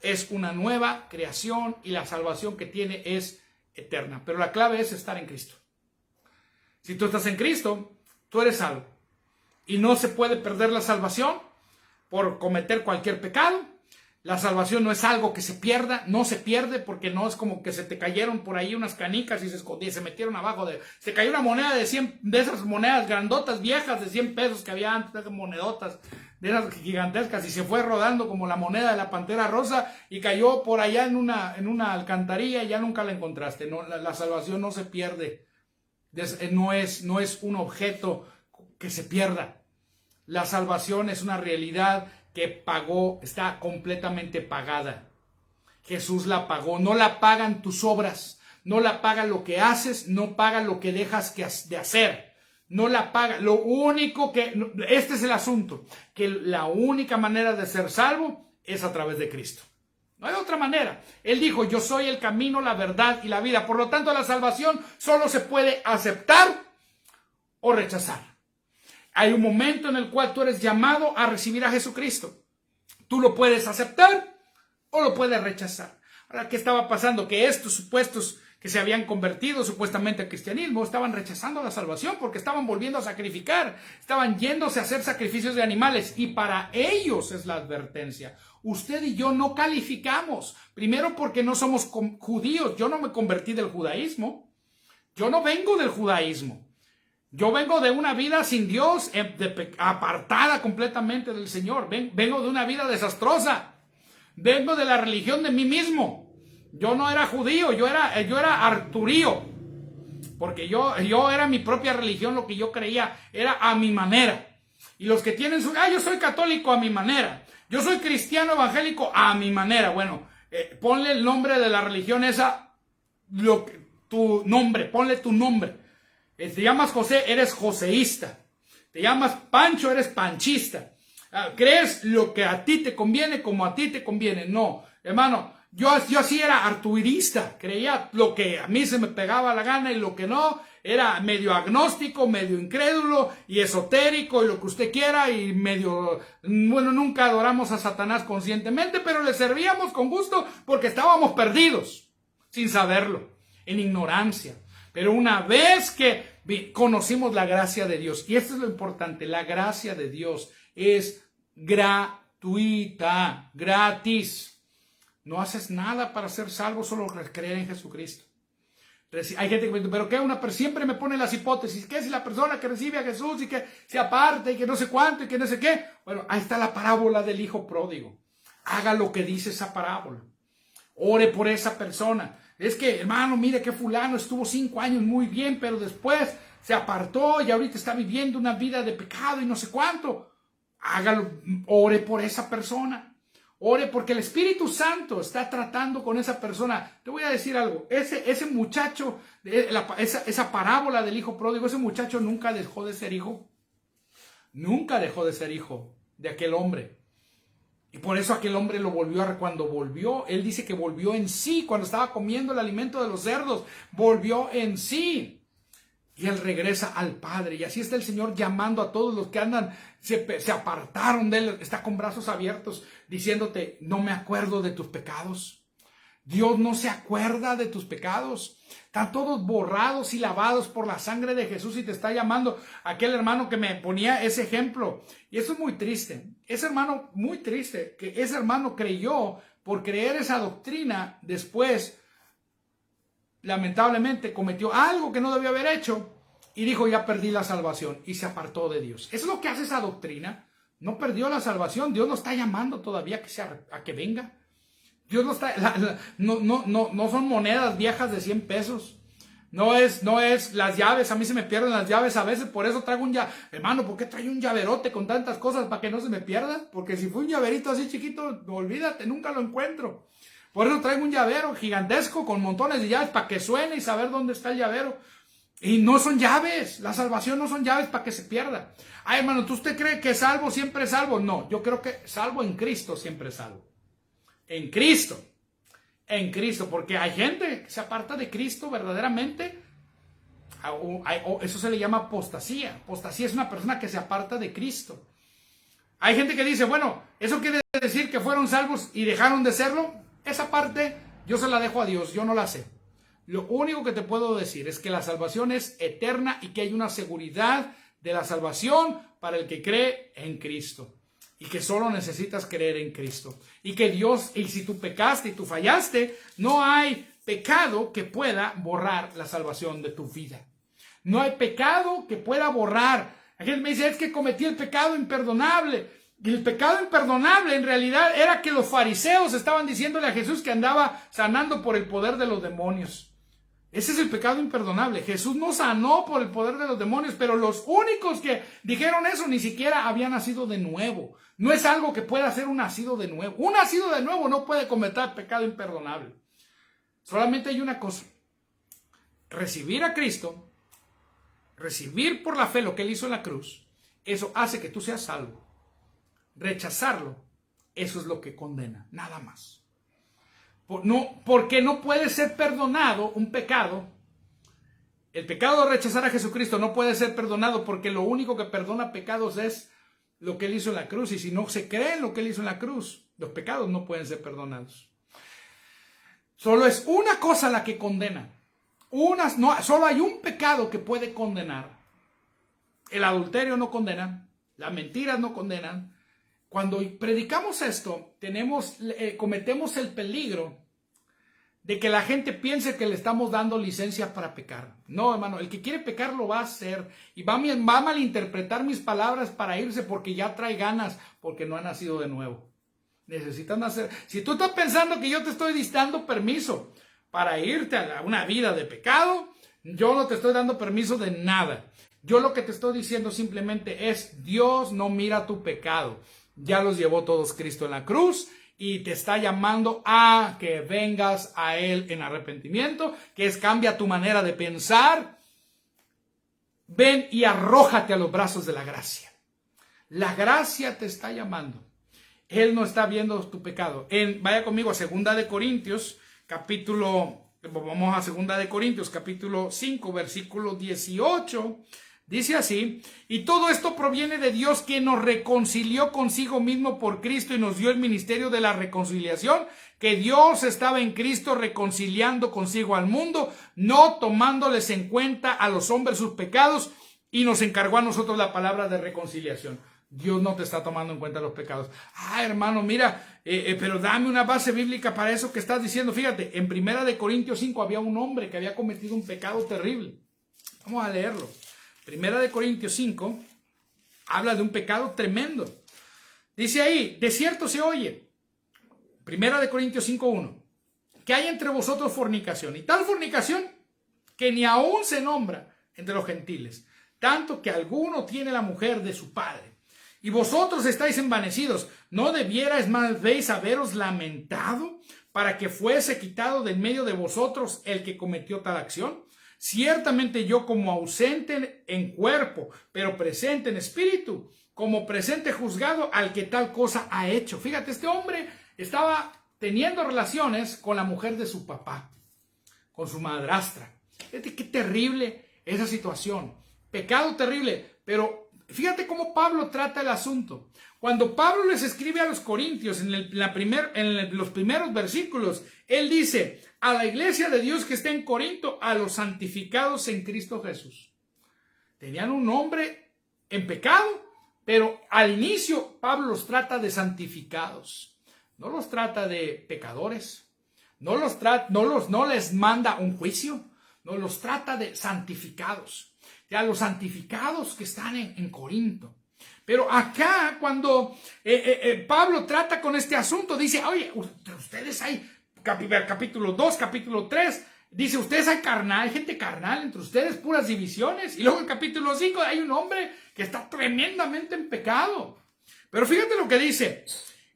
es una nueva creación y la salvación que tiene es eterna. Pero la clave es estar en Cristo. Si tú estás en Cristo, tú eres salvo. Y no se puede perder la salvación por cometer cualquier pecado. La salvación no es algo que se pierda, no se pierde, porque no es como que se te cayeron por ahí unas canicas y se metieron abajo se cayó una moneda de 100, de esas monedas grandotas, viejas, de 100 pesos que había antes, de esas monedotas, de esas gigantescas, y se fue rodando como la moneda de la Pantera Rosa y cayó por allá en una alcantarilla y ya nunca la encontraste. No, la salvación no se pierde, no es un objeto que se pierda. La salvación es una realidad que pagó, está completamente pagada. Jesús la pagó, no la pagan tus obras, no la paga lo que haces, no paga lo que dejas de hacer, no la paga. Lo único este es el asunto, que la única manera de ser salvo es a través de Cristo. No hay otra manera. Él dijo: yo soy el camino, la verdad y la vida. Por lo tanto, la salvación solo se puede aceptar o rechazar. Hay un momento en el cual tú eres llamado a recibir a Jesucristo. Tú lo puedes aceptar o lo puedes rechazar. Ahora, ¿qué estaba pasando? Que estos supuestos que se habían convertido supuestamente al cristianismo estaban rechazando la salvación porque estaban volviendo a sacrificar. Estaban yéndose a hacer sacrificios de animales. Y para ellos es la advertencia. Usted y yo no calificamos. Primero, porque no somos judíos. Yo no me convertí del judaísmo. Yo no vengo del judaísmo. Yo vengo de una vida sin Dios, apartada completamente del Señor. Vengo de una vida desastrosa. Vengo de la religión de mí mismo. Yo no era judío, yo era arturío. Porque yo era mi propia religión, lo que yo creía era a mi manera. Y los que tienen yo soy católico a mi manera. Yo soy cristiano evangélico a mi manera. Bueno, ponle el nombre de la religión esa, tu nombre, ponle tu nombre. Te llamas José, eres joseísta. Te llamas Pancho, eres panchista. ¿Crees lo que a ti te conviene como a ti te conviene? No, hermano, yo así era arturista. Creía lo que a mí se me pegaba la gana y lo que no. Era medio agnóstico, medio incrédulo y esotérico y lo que usted quiera y nunca adoramos a Satanás conscientemente, pero le servíamos con gusto porque estábamos perdidos, sin saberlo, en ignorancia. Pero una vez que conocimos la gracia de Dios, y esto es lo importante, la gracia de Dios es gratuita, gratis. No haces nada para ser salvo, solo creer en Jesucristo. Hay gente que me dice, pero ¿qué? Pero siempre me pone las hipótesis. ¿Qué si la persona que recibe a Jesús y que se aparta y que no sé cuánto y que no sé qué? Bueno, ahí está la parábola del hijo pródigo. Haga lo que dice esa parábola. Ore por esa persona. Es que, hermano, mire que fulano estuvo 5 años muy bien, pero después se apartó y ahorita está viviendo una vida de pecado y no sé cuánto. Hágalo, ore por esa persona. Ore porque el Espíritu Santo está tratando con esa persona. Te voy a decir algo. Ese muchacho, esa parábola del hijo pródigo, ese muchacho nunca dejó de ser hijo. Nunca dejó de ser hijo de aquel hombre. Y por eso aquel hombre lo volvió cuando volvió, él dice que volvió en sí, cuando estaba comiendo el alimento de los cerdos, volvió en sí. Y él regresa al Padre. Y así está el Señor llamando a todos los que andan, se apartaron de él, está con brazos abiertos, diciéndote, no me acuerdo de tus pecados. Dios no se acuerda de tus pecados. Están todos borrados y lavados por la sangre de Jesús y te está llamando aquel hermano que me ponía ese ejemplo. Y eso es muy triste. Ese hermano, muy triste, que ese hermano creyó por creer esa doctrina, después, lamentablemente, cometió algo que no debía haber hecho y dijo, ya perdí la salvación y se apartó de Dios. Eso es lo que hace esa doctrina. No perdió la salvación. Dios lo está llamando todavía a que venga. Dios no está, no son monedas viejas de 100 pesos. No es las llaves. A mí se me pierden las llaves a veces. Por eso traigo hermano, ¿por qué trae un llaverote con tantas cosas para que no se me pierdan? Porque si fue un llaverito así chiquito, olvídate, nunca lo encuentro. Por eso traigo un llavero gigantesco con montones de llaves para que suene y saber dónde está el llavero. Y no son llaves. La salvación no son llaves para que se pierda. Ay, hermano, ¿usted cree que salvo siempre es salvo? No, yo creo que salvo en Cristo siempre es salvo. En Cristo, porque hay gente que se aparta de Cristo verdaderamente. Eso se le llama apostasía. Apostasía es una persona que se aparta de Cristo. Hay gente que dice, bueno, ¿eso quiere decir que fueron salvos y dejaron de serlo? Esa parte yo se la dejo a Dios, yo no la sé. Lo único que te puedo decir es que la salvación es eterna y que hay una seguridad de la salvación para el que cree en Cristo. Y que solo necesitas creer en Cristo. Y que Dios, y si tú pecaste y tú fallaste, no hay pecado que pueda borrar la salvación de tu vida. No hay pecado que pueda borrar. Alguien me dice, es que cometí el pecado imperdonable. Y el pecado imperdonable en realidad era que los fariseos estaban diciéndole a Jesús que andaba sanando por el poder de los demonios. Ese es el pecado imperdonable. Jesús no sanó por el poder de los demonios, pero los únicos que dijeron eso ni siquiera habían nacido de nuevo. No es algo que pueda hacer un nacido de nuevo. Un nacido de nuevo no puede cometer pecado imperdonable. Solamente hay una cosa. Recibir a Cristo, recibir por la fe lo que Él hizo en la cruz, eso hace que tú seas salvo. Rechazarlo, eso es lo que condena, nada más. Porque no puede ser perdonado un pecado. El pecado de rechazar a Jesucristo no puede ser perdonado porque lo único que perdona pecados es lo que Él hizo en la cruz. Y si no se cree en lo que Él hizo en la cruz, los pecados no pueden ser perdonados. Solo es una cosa la que condena. Solo hay un pecado que puede condenar. El adulterio no condena. Las mentiras no condenan. Cuando predicamos esto, cometemos el peligro de que la gente piense que le estamos dando licencia para pecar. No, hermano, el que quiere pecar lo va a hacer. Y va a malinterpretar mis palabras para irse porque ya trae ganas, porque no ha nacido de nuevo. Necesitan nacer. Si tú estás pensando que yo te estoy dando permiso para irte a una vida de pecado, yo no te estoy dando permiso de nada. Yo lo que te estoy diciendo simplemente es, Dios no mira tu pecado. Ya los llevó todos Cristo en la cruz y te está llamando a que vengas a Él en arrepentimiento, que cambia tu manera de pensar. Ven y arrójate a los brazos de la gracia. La gracia te está llamando. Él no está viendo tu pecado. Vaya conmigo a 2 de Corintios, capítulo 5, versículo 18. Dice así: y todo esto proviene de Dios, quien nos reconcilió consigo mismo por Cristo y nos dio el ministerio de la reconciliación, que Dios estaba en Cristo reconciliando consigo al mundo, no tomándoles en cuenta a los hombres sus pecados, y nos encargó a nosotros la palabra de reconciliación. Dios no te está tomando en cuenta los pecados. Hermano, mira, pero dame una base bíblica para eso que estás diciendo. Fíjate, en 1 Corintios 5 había un hombre que había cometido un pecado terrible. Vamos a leerlo. 1 Corintios 5 habla de un pecado tremendo. Dice ahí: de cierto se oye, 1 Corintios 5:1, que hay entre vosotros fornicación, y tal fornicación que ni aún se nombra entre los gentiles, tanto que alguno tiene la mujer de su padre. Y vosotros estáis envanecidos. ¿No debierais más veis haberos lamentado para que fuese quitado del medio de vosotros el que cometió tal acción? Ciertamente yo, como ausente en cuerpo, pero presente en espíritu, como presente juzgado al que tal cosa ha hecho. Fíjate, este hombre estaba teniendo relaciones con la mujer de su papá, con su madrastra. Fíjate qué terrible esa situación. Pecado terrible, pero fíjate cómo Pablo trata el asunto. Cuando Pablo les escribe a los corintios en los primeros versículos, él dice: a la iglesia de Dios que está en Corinto, a los santificados en Cristo Jesús. Tenían un nombre en pecado, pero al inicio Pablo los trata de santificados. No los trata de pecadores. No les manda un juicio. No, los trata de santificados. Ya los santificados que están en Corinto. Pero acá, cuando Pablo trata con este asunto, dice: oye, ustedes hay, capítulo 2, capítulo 3, dice: ustedes hay carnal, gente carnal entre ustedes, puras divisiones. Y luego en capítulo 5 hay un hombre que está tremendamente en pecado. Pero fíjate lo que dice.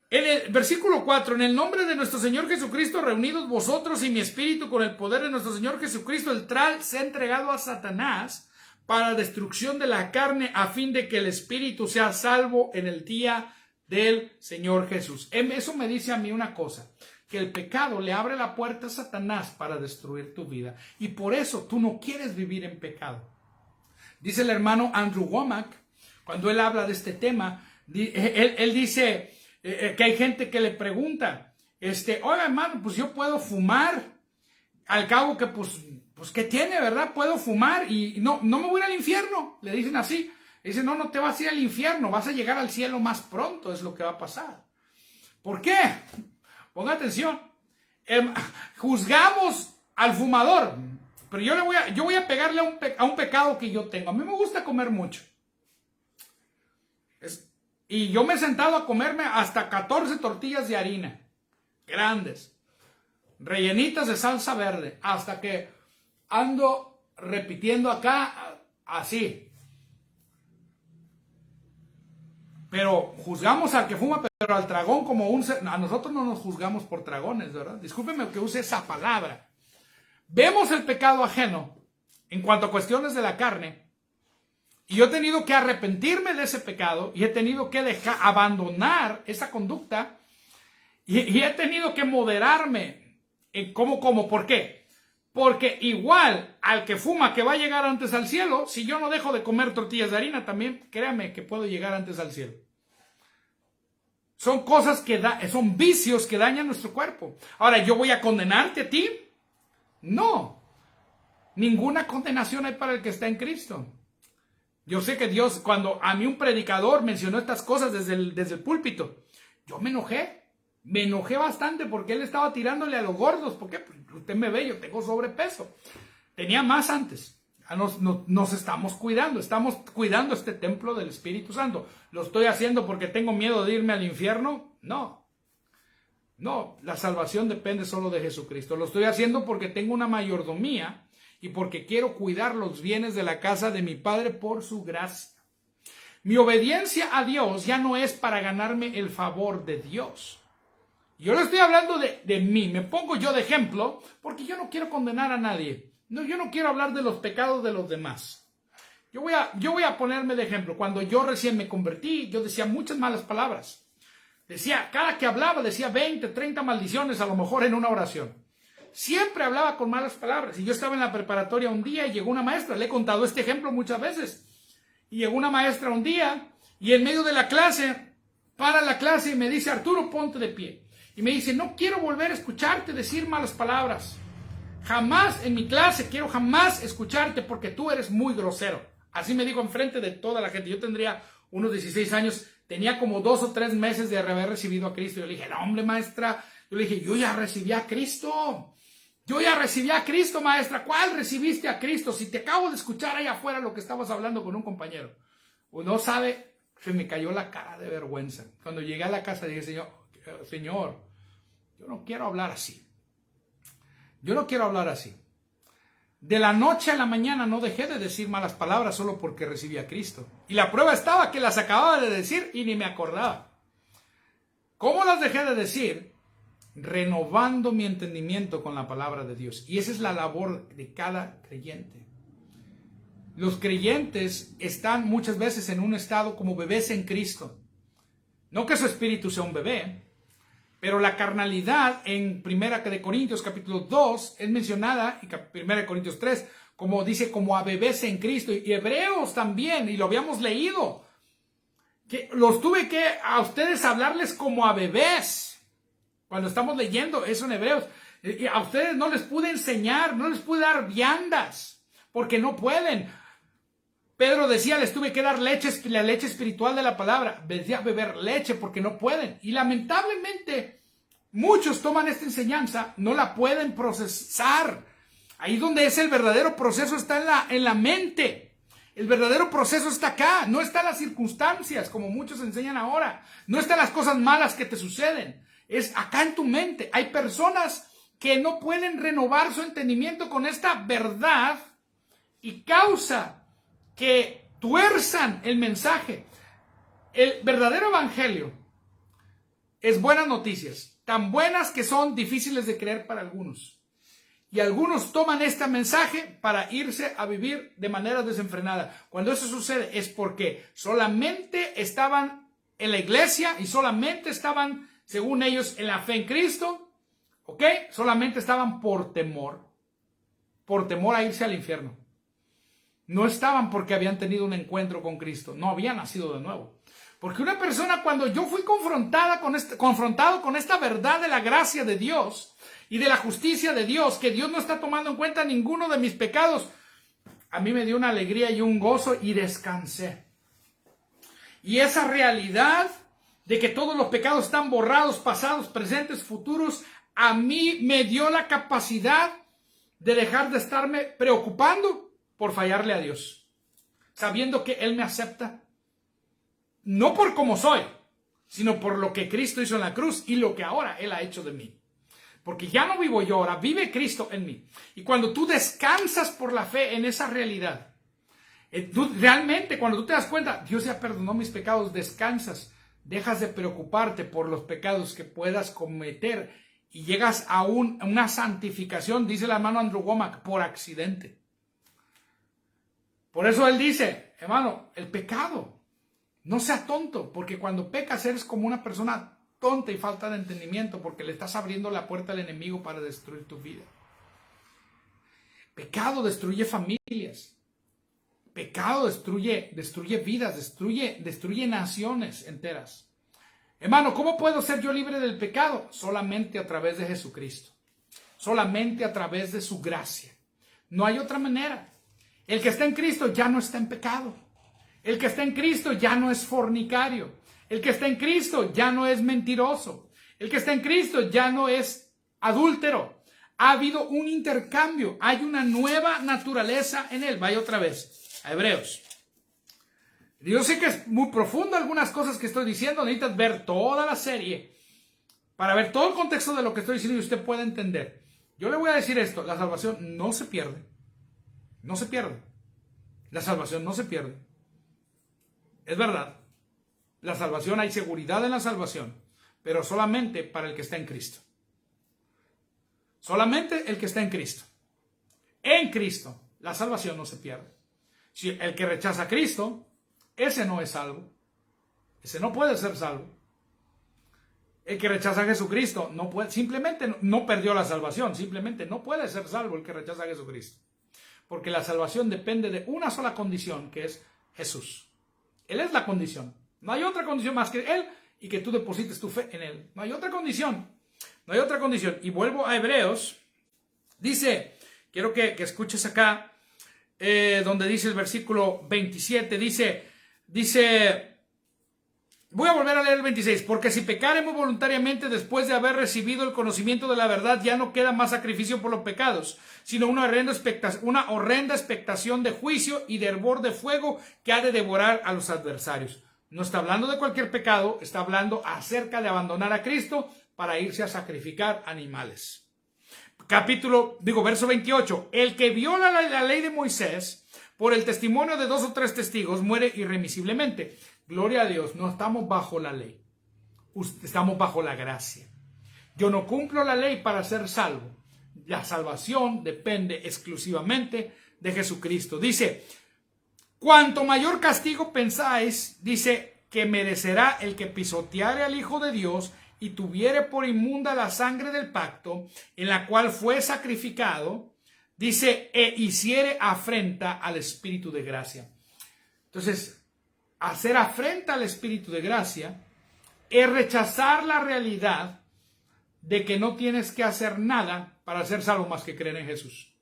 En el versículo 4, en el nombre de nuestro Señor Jesucristo, reunidos vosotros y mi espíritu con el poder de nuestro Señor Jesucristo, el tal se ha entregado a Satanás para destrucción de la carne, a fin de que el espíritu sea salvo en el día del Señor Jesús. Eso me dice a mí una cosa, que el pecado le abre la puerta a Satanás para destruir tu vida. Y por eso tú no quieres vivir en pecado. Dice el hermano Andrew Womack, cuando él habla de este tema, él dice que hay gente que le pregunta, oiga hermano, pues yo puedo fumar, al cabo que pues ¿qué tiene, verdad? Puedo fumar y no me voy al infierno, le dicen así. Dicen: no te vas a ir al infierno, vas a llegar al cielo más pronto, es lo que va a pasar. ¿Por qué? Ponga atención. Juzgamos al fumador, pero yo voy a pegarle a un pecado que yo tengo. A mí me gusta comer mucho. Y yo me he sentado a comerme hasta 14 tortillas de harina, grandes, rellenitas de salsa verde, hasta que ando repitiendo acá, así. Pero juzgamos al que fuma, pero al tragón como a nosotros no nos juzgamos por tragones, ¿verdad? Discúlpeme que use esa palabra. Vemos el pecado ajeno en cuanto a cuestiones de la carne. Y yo he tenido que arrepentirme de ese pecado y he tenido que abandonar esa conducta y he tenido que moderarme en cómo como. ¿Por qué? Porque igual al que fuma que va a llegar antes al cielo, si yo no dejo de comer tortillas de harina, también créame que puedo llegar antes al cielo. Son cosas son vicios que dañan nuestro cuerpo. Ahora, ¿yo voy a condenarte a ti? No. Ninguna condenación hay para el que está en Cristo. Yo sé que Dios, cuando a mí un predicador mencionó estas cosas desde el púlpito, yo me enojé bastante porque él estaba tirándole a los gordos. ¿Por qué? Porque usted me ve, yo tengo sobrepeso. Tenía más antes. Nos estamos cuidando este templo del Espíritu Santo. ¿Lo estoy haciendo porque tengo miedo de irme al infierno? No, la salvación depende solo de Jesucristo. Lo estoy haciendo porque tengo una mayordomía y porque quiero cuidar los bienes de la casa de mi Padre por su gracia. Mi obediencia a Dios ya no es para ganarme el favor de Dios. Yo le estoy hablando de mí, me pongo yo de ejemplo, porque yo no quiero condenar a nadie. No, yo no quiero hablar de los pecados de los demás. Yo voy a ponerme de ejemplo. Cuando yo recién me convertí, yo decía muchas malas palabras. Cada que hablaba, decía 20, 30 maldiciones a lo mejor en una oración. Siempre hablaba con malas palabras. Y yo estaba en la preparatoria un día y llegó una maestra. Le he contado este ejemplo muchas veces. Y llegó una maestra un día y en medio de la clase, para la clase y me dice, Arturo, ponte de pie. Y me dice, no quiero volver a escucharte decir malas palabras. Jamás en mi clase quiero jamás escucharte porque tú eres muy grosero. Así me dijo enfrente de toda la gente. Yo tendría unos 16 años, tenía como 2 o 3 meses de haber recibido a Cristo. Yo le dije, no, hombre, maestra. Yo le dije, yo ya recibí a Cristo. Yo ya recibí a Cristo, maestra. ¿Cuál recibiste a Cristo? Si te acabo de escuchar ahí afuera lo que estabas hablando con un compañero. No sabe, se me cayó la cara de vergüenza. Cuando llegué a la casa dije, Señor, yo no quiero hablar así. Yo no quiero hablar así. De la noche a la mañana no dejé de decir malas palabras solo porque recibí a Cristo. Y la prueba estaba que las acababa de decir y ni me acordaba. ¿Cómo las dejé de decir? Renovando mi entendimiento con la palabra de Dios. Y esa es la labor de cada creyente. Los creyentes están muchas veces en un estado como bebés en Cristo. No que su espíritu sea un bebé, pero la carnalidad en 1 Corintios capítulo 2 es mencionada, y 1 Corintios 3, como dice, como a bebés en Cristo. Y Hebreos también, y lo habíamos leído, que los tuve que a ustedes hablarles como a bebés. Cuando estamos leyendo eso en Hebreos, a ustedes no les pude enseñar, no les pude dar viandas, porque no pueden. Pedro decía, les tuve que dar leche, la leche espiritual de la palabra. Decía beber leche porque no pueden. Y lamentablemente, muchos toman esta enseñanza, no la pueden procesar. Ahí donde es el verdadero proceso está en la mente. El verdadero proceso está acá, no está en las circunstancias, como muchos enseñan ahora. No está en las cosas malas que te suceden. Es acá en tu mente. Hay personas que no pueden renovar su entendimiento con esta verdad y causa que tuerzan el mensaje. El verdadero evangelio es buenas noticias, tan buenas que son difíciles de creer para algunos. Y algunos toman este mensaje para irse a vivir de manera desenfrenada. Cuando eso sucede es porque solamente estaban en la iglesia y solamente estaban, según ellos, en la fe en Cristo, ¿ok? Solamente estaban por temor a irse al infierno. No estaban porque habían tenido un encuentro con Cristo, no habían nacido de nuevo. Porque una persona, cuando yo fui confrontado con esta verdad de la gracia de Dios y de la justicia de Dios, que Dios no está tomando en cuenta ninguno de mis pecados, a mí me dio una alegría y un gozo y descansé. Y esa realidad de que todos los pecados están borrados, pasados, presentes, futuros, a mí me dio la capacidad de dejar de estarme preocupando por fallarle a Dios, sabiendo que Él me acepta, no por cómo soy, sino por lo que Cristo hizo en la cruz y lo que ahora Él ha hecho de mí. Porque ya no vivo yo, ahora vive Cristo en mí. Y cuando tú descansas por la fe en esa realidad, realmente cuando tú te das cuenta, Dios ya perdonó mis pecados, descansas, dejas de preocuparte por los pecados que puedas cometer y llegas a una santificación, dice el hermano Andrew Womack, por accidente. Por eso él dice, hermano, el pecado, no sea tonto, porque cuando pecas eres como una persona tonta y falta de entendimiento, porque le estás abriendo la puerta al enemigo para destruir tu vida. Pecado destruye familias. Pecado destruye vidas, destruye naciones enteras. Hermano, ¿cómo puedo ser yo libre del pecado? Solamente a través de Jesucristo. Solamente a través de su gracia. No hay otra manera. El que está en Cristo ya no está en pecado. El que está en Cristo ya no es fornicario. El que está en Cristo ya no es mentiroso. El que está en Cristo ya no es adúltero. Ha habido un intercambio. Hay una nueva naturaleza en él. Vaya otra vez a Hebreos. Yo sé que es muy profundo algunas cosas que estoy diciendo. Necesitas ver toda la serie para ver todo el contexto de lo que estoy diciendo y usted puede entender. Yo le voy a decir esto. La salvación no se pierde. No se pierde. La salvación no se pierde. Es verdad. La salvación, hay seguridad en la salvación, pero solamente para el que está en Cristo. Solamente el que está en Cristo. En Cristo, la salvación no se pierde. Si el que rechaza a Cristo, ese no es salvo. Ese no puede ser salvo. El que rechaza a Jesucristo no puede, simplemente no perdió la salvación, simplemente no puede ser salvo el que rechaza a Jesucristo. Porque la salvación depende de una sola condición, que es Jesús. Él es la condición. No hay otra condición más que Él y que tú deposites tu fe en Él. No hay otra condición. No hay otra condición. Y vuelvo a Hebreos. Dice, quiero que escuches acá, donde dice el versículo 27, dice, voy a volver a leer el 26, porque si pecaremos voluntariamente después de haber recibido el conocimiento de la verdad, ya no queda más sacrificio por los pecados, sino una horrenda expectación de juicio y de hervor de fuego que ha de devorar a los adversarios. No está hablando de cualquier pecado, está hablando acerca de abandonar a Cristo para irse a sacrificar animales. Verso 28, el que viola la ley de Moisés por el testimonio de 2 o 3 testigos muere irremisiblemente. Gloria a Dios, no estamos bajo la ley, estamos bajo la gracia. Yo no cumplo la ley para ser salvo. La salvación depende exclusivamente de Jesucristo. Dice, cuanto mayor castigo pensáis, dice, que merecerá el que pisoteare al Hijo de Dios y tuviere por inmunda la sangre del pacto, en la cual fue sacrificado, dice, e hiciere afrenta al Espíritu de gracia. Entonces, hacer afrenta al Espíritu de gracia es rechazar la realidad de que no tienes que hacer nada para ser salvo más que creer en Jesús.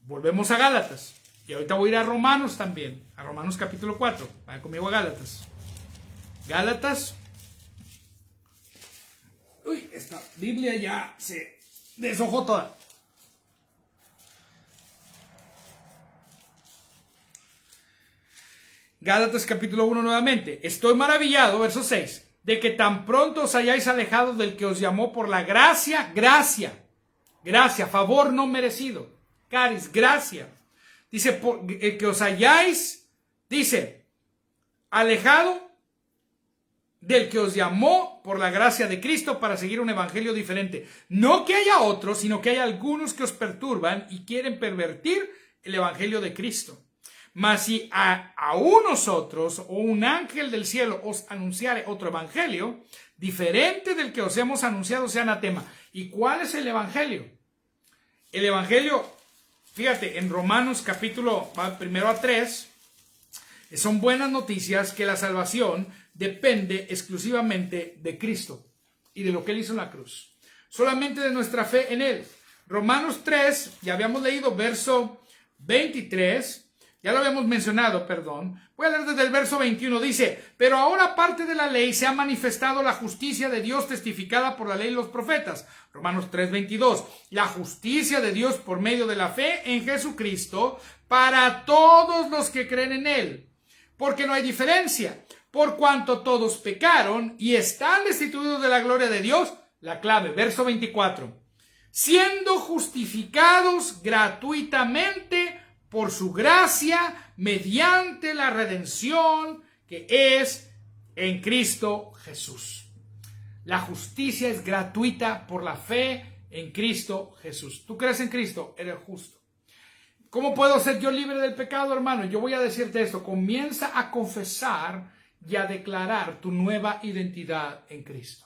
Volvemos a Gálatas. Y ahorita voy a ir a Romanos también. A Romanos capítulo 4. Vayan conmigo a Gálatas. Gálatas. Uy, esta Biblia ya se deshojó toda. Gálatas capítulo 1 nuevamente. Estoy maravillado, verso 6, de que tan pronto os hayáis alejado del que os llamó por la gracia, favor no merecido, caris, gracia. Dice, por el que os hayáis, dice, alejado del que os llamó por la gracia de Cristo para seguir un evangelio diferente. No que haya otros, sino que hay algunos que os perturban y quieren pervertir el evangelio de Cristo. Mas si a unos otros o un ángel del cielo os anunciare otro evangelio, diferente del que os hemos anunciado, sea anatema. ¿Y cuál es el evangelio? El evangelio, fíjate, en Romanos capítulo 1-3, son buenas noticias que la salvación depende exclusivamente de Cristo y de lo que Él hizo en la cruz. Solamente de nuestra fe en Él. Romanos 3, ya habíamos leído verso 23, ya lo habíamos mencionado, perdón. Voy a leer desde el verso 21, dice, pero ahora aparte de la ley se ha manifestado la justicia de Dios testificada por la ley y los profetas. Romanos 3:22, la justicia de Dios por medio de la fe en Jesucristo para todos los que creen en Él. Porque no hay diferencia, por cuanto todos pecaron y están destituidos de la gloria de Dios. La clave, verso 24, siendo justificados gratuitamente por su gracia, mediante la redención que es en Cristo Jesús. La justicia es gratuita por la fe en Cristo Jesús. ¿Tú crees en Cristo? Eres justo. ¿Cómo puedo ser yo libre del pecado, hermano? Yo voy a decirte esto. Comienza a confesar y a declarar tu nueva identidad en Cristo.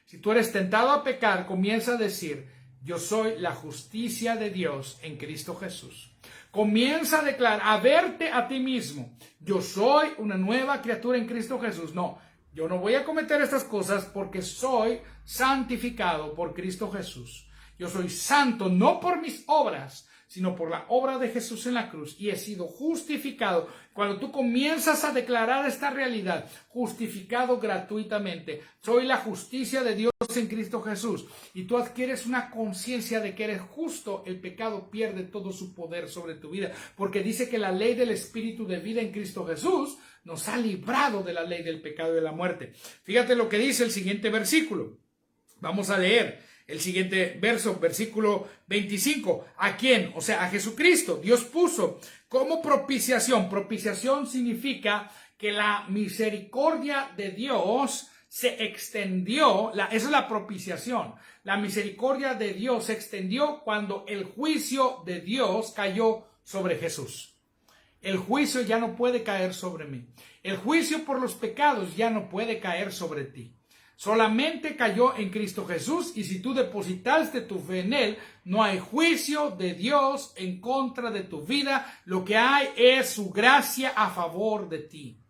Si tú eres tentado a pecar, comienza a decir, yo soy la justicia de Dios en Cristo Jesús. Comienza a declarar, a verte a ti mismo. Yo soy una nueva criatura en Cristo Jesús. No, yo no voy a cometer estas cosas porque soy santificado por Cristo Jesús. Yo soy santo no por mis obras, sino por la obra de Jesús en la cruz, y he sido justificado. Cuando tú comienzas a declarar esta realidad, justificado gratuitamente, soy la justicia de Dios en Cristo Jesús, y tú adquieres una conciencia de que eres justo, el pecado pierde todo su poder sobre tu vida, porque dice que la ley del Espíritu de vida en Cristo Jesús nos ha librado de la ley del pecado y de la muerte. Fíjate lo que dice el siguiente versículo. Vamos a leer el siguiente verso, versículo 25. ¿A quién? O sea, a Jesucristo. Dios puso como propiciación. Propiciación significa que la misericordia de Dios se extendió. Esa es la propiciación. La misericordia de Dios se extendió cuando el juicio de Dios cayó sobre Jesús. El juicio ya no puede caer sobre mí. El juicio por los pecados ya no puede caer sobre ti. Solamente cayó en Cristo Jesús, y si tú depositaste tu fe en Él, no hay juicio de Dios en contra de tu vida. Lo que hay es su gracia a favor de ti.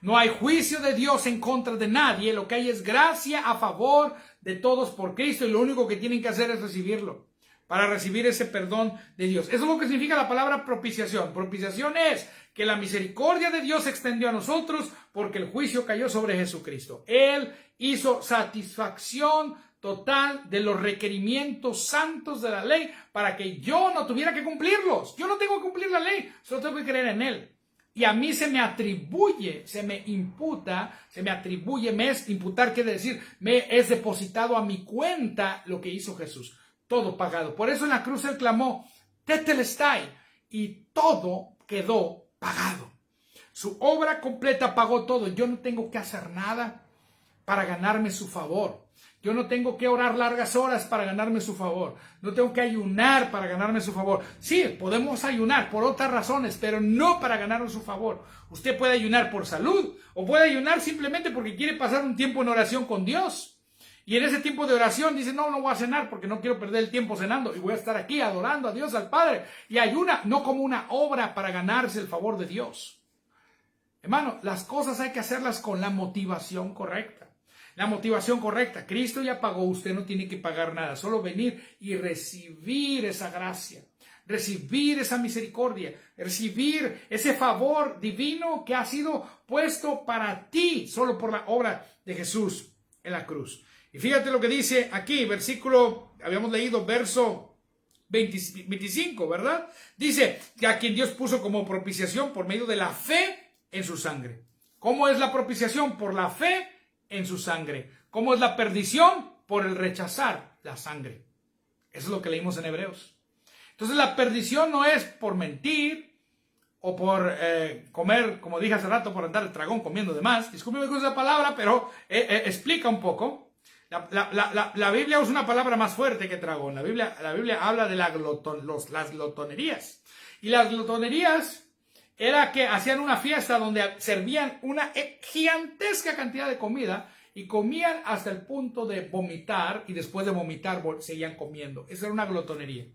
No hay juicio de Dios en contra de nadie. Lo que hay es gracia a favor de todos por Cristo, y lo único que tienen que hacer es recibirlo, para recibir ese perdón de Dios. Eso es lo que significa la palabra propiciación. Propiciación es que la misericordia de Dios se extendió a nosotros porque el juicio cayó sobre Jesucristo. Él hizo satisfacción total de los requerimientos santos de la ley para que yo no tuviera que cumplirlos. Yo no tengo que cumplir la ley, solo tengo que creer en Él. Y a mí se me atribuye, imputar quiere decir, me es depositado a mi cuenta lo que hizo Jesús. Todo pagado. Por eso en la cruz Él clamó, tetelestai, y todo quedó pagado. Su obra completa pagó todo. Yo no tengo que hacer nada para ganarme su favor. Yo no tengo que orar largas horas para ganarme su favor. No tengo que ayunar para ganarme su favor. Sí, podemos ayunar por otras razones, pero no para ganarnos su favor. Usted puede ayunar por salud, o puede ayunar simplemente porque quiere pasar un tiempo en oración con Dios. Y en ese tiempo de oración dice, no voy a cenar porque no quiero perder el tiempo cenando. Y voy a estar aquí adorando a Dios, al Padre. Y ayuna, no como una obra para ganarse el favor de Dios. Hermano, las cosas hay que hacerlas con la motivación correcta. La motivación correcta. Cristo ya pagó, usted no tiene que pagar nada. Solo venir y recibir esa gracia. Recibir esa misericordia. Recibir ese favor divino que ha sido puesto para ti solo por la obra de Jesús en la cruz. Y fíjate lo que dice aquí, versículo, habíamos leído verso 25, ¿verdad? Dice que a quien Dios puso como propiciación por medio de la fe en su sangre. ¿Cómo es la propiciación? Por la fe en su sangre. ¿Cómo es la perdición? Por el rechazar la sangre. Eso es lo que leímos en Hebreos. Entonces la perdición no es por mentir o por comer, como dije hace rato, por andar el dragón comiendo de más. Discúlpeme con esa palabra, pero explica un poco. La Biblia usa una palabra más fuerte que dragón. La Biblia habla de las glotonerías. Y las glotonerías era que hacían una fiesta donde servían una gigantesca cantidad de comida y comían hasta el punto de vomitar, y después de vomitar seguían comiendo. Esa era una glotonería.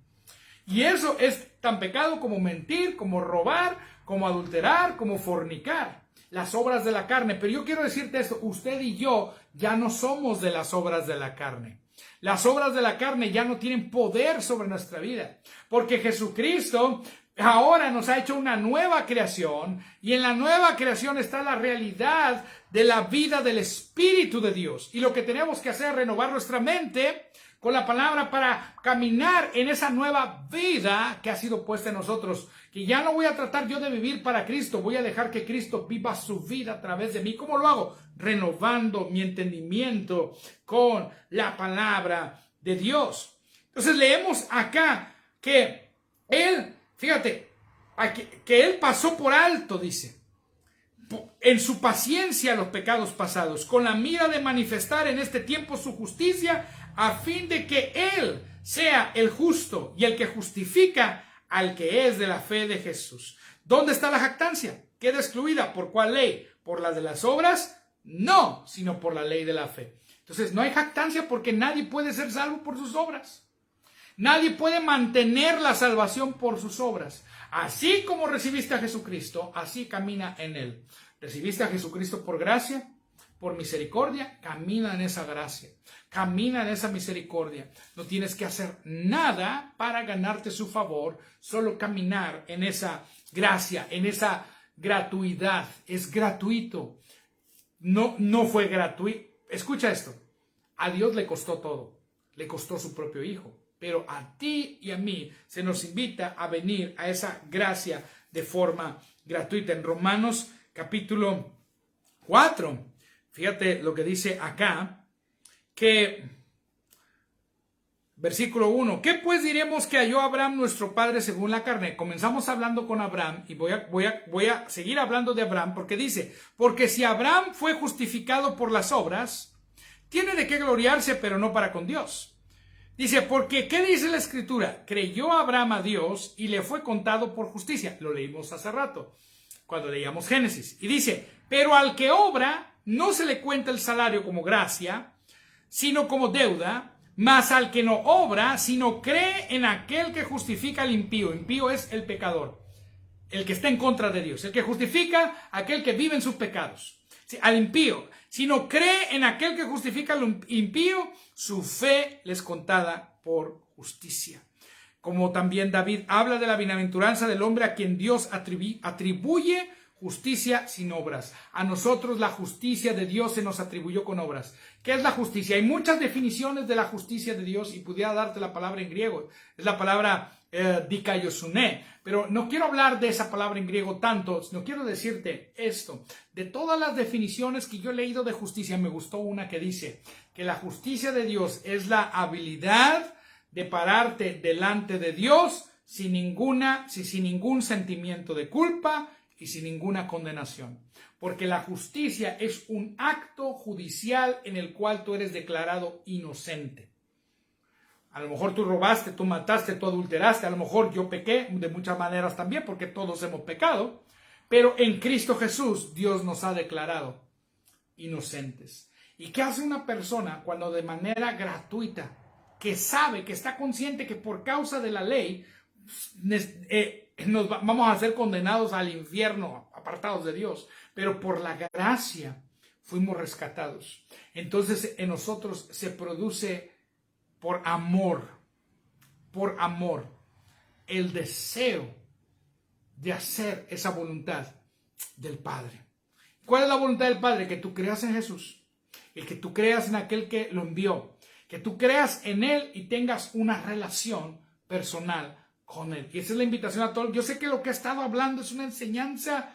Y eso es tan pecado como mentir, como robar, como adulterar, como fornicar. Las obras de la carne. Pero yo quiero decirte esto, usted y yo ya no somos de las obras de la carne. Las obras de la carne ya no tienen poder sobre nuestra vida, porque Jesucristo ahora nos ha hecho una nueva creación, y en la nueva creación está la realidad de la vida del Espíritu de Dios. Y lo que tenemos que hacer es renovar nuestra mente con la palabra para caminar en esa nueva vida que ha sido puesta en nosotros. Que ya no voy a tratar yo de vivir para Cristo, voy a dejar que Cristo viva su vida a través de mí. ¿Cómo lo hago? Renovando mi entendimiento con la palabra de Dios. Entonces leemos acá que Él, fíjate, que Él pasó por alto, dice, en su paciencia los pecados pasados, con la mira de manifestar en este tiempo su justicia, a fin de que Él sea el justo y el que justifica al que es de la fe de Jesús. ¿Dónde está la jactancia? ¿Queda excluida? ¿Por cuál ley? ¿Por la de las obras? No, sino por la ley de la fe. Entonces no hay jactancia porque nadie puede ser salvo por sus obras. Nadie puede mantener la salvación por sus obras. Así como recibiste a Jesucristo, así camina en Él. Recibiste a Jesucristo por gracia, por misericordia, camina en esa gracia. Camina en esa misericordia. No tienes que hacer nada para ganarte su favor, solo caminar en esa gracia, en esa gratuidad. Es gratuito. No fue gratuito. Escucha esto. A Dios le costó todo. Le costó su propio Hijo. Pero a ti y a mí se nos invita a venir a esa gracia de forma gratuita. En Romanos capítulo 4, fíjate lo que dice acá, que versículo 1, ¿qué pues diremos que halló Abraham nuestro padre según la carne? Comenzamos hablando con Abraham y voy a seguir hablando de Abraham porque dice, porque si Abraham fue justificado por las obras, tiene de qué gloriarse, pero no para con Dios. Dice, porque ¿qué dice la Escritura? Creyó Abraham a Dios y le fue contado por justicia. Lo leímos hace rato, cuando leíamos Génesis. Y dice, pero al que obra, no se le cuenta el salario como gracia, sino como deuda, mas al que no obra, sino cree en aquel que justifica al impío. Impío es el pecador, el que está en contra de Dios, el que justifica aquel que vive en sus pecados. Sí, al impío, sino cree en aquel que justifica al impío, su fe les contada por justicia. Como también David habla de la bienaventuranza del hombre a quien Dios atribuye justicia sin obras. A nosotros la justicia de Dios se nos atribuyó con obras. ¿Qué es la justicia? Hay muchas definiciones de la justicia de Dios y pudiera darte la palabra en griego. Es la palabra dikaiosune. Pero no quiero hablar de esa palabra en griego tanto, sino quiero decirte esto. De todas las definiciones que yo he leído de justicia, me gustó una que dice que la justicia de Dios es la habilidad de pararte delante de Dios sin ningún sentimiento de culpa y sin ninguna condenación. Porque la justicia es un acto judicial en el cual tú eres declarado inocente. A lo mejor tú robaste, tú mataste, tú adulteraste, a lo mejor yo pequé de muchas maneras también, porque todos hemos pecado, pero en Cristo Jesús Dios nos ha declarado inocentes. ¿Y qué hace una persona cuando de manera gratuita, que sabe, que está consciente que por causa de la ley vamos a ser condenados al infierno, apartados de Dios, pero por la gracia fuimos rescatados? Entonces en nosotros se produce por amor, el deseo de hacer esa voluntad del Padre. ¿Cuál es la voluntad del Padre? Que tú creas en Jesús, el que tú creas en aquel que lo envió, que tú creas en Él y tengas una relación personal con Él. Y esa es la invitación a todos. Yo sé que lo que he estado hablando es una enseñanza,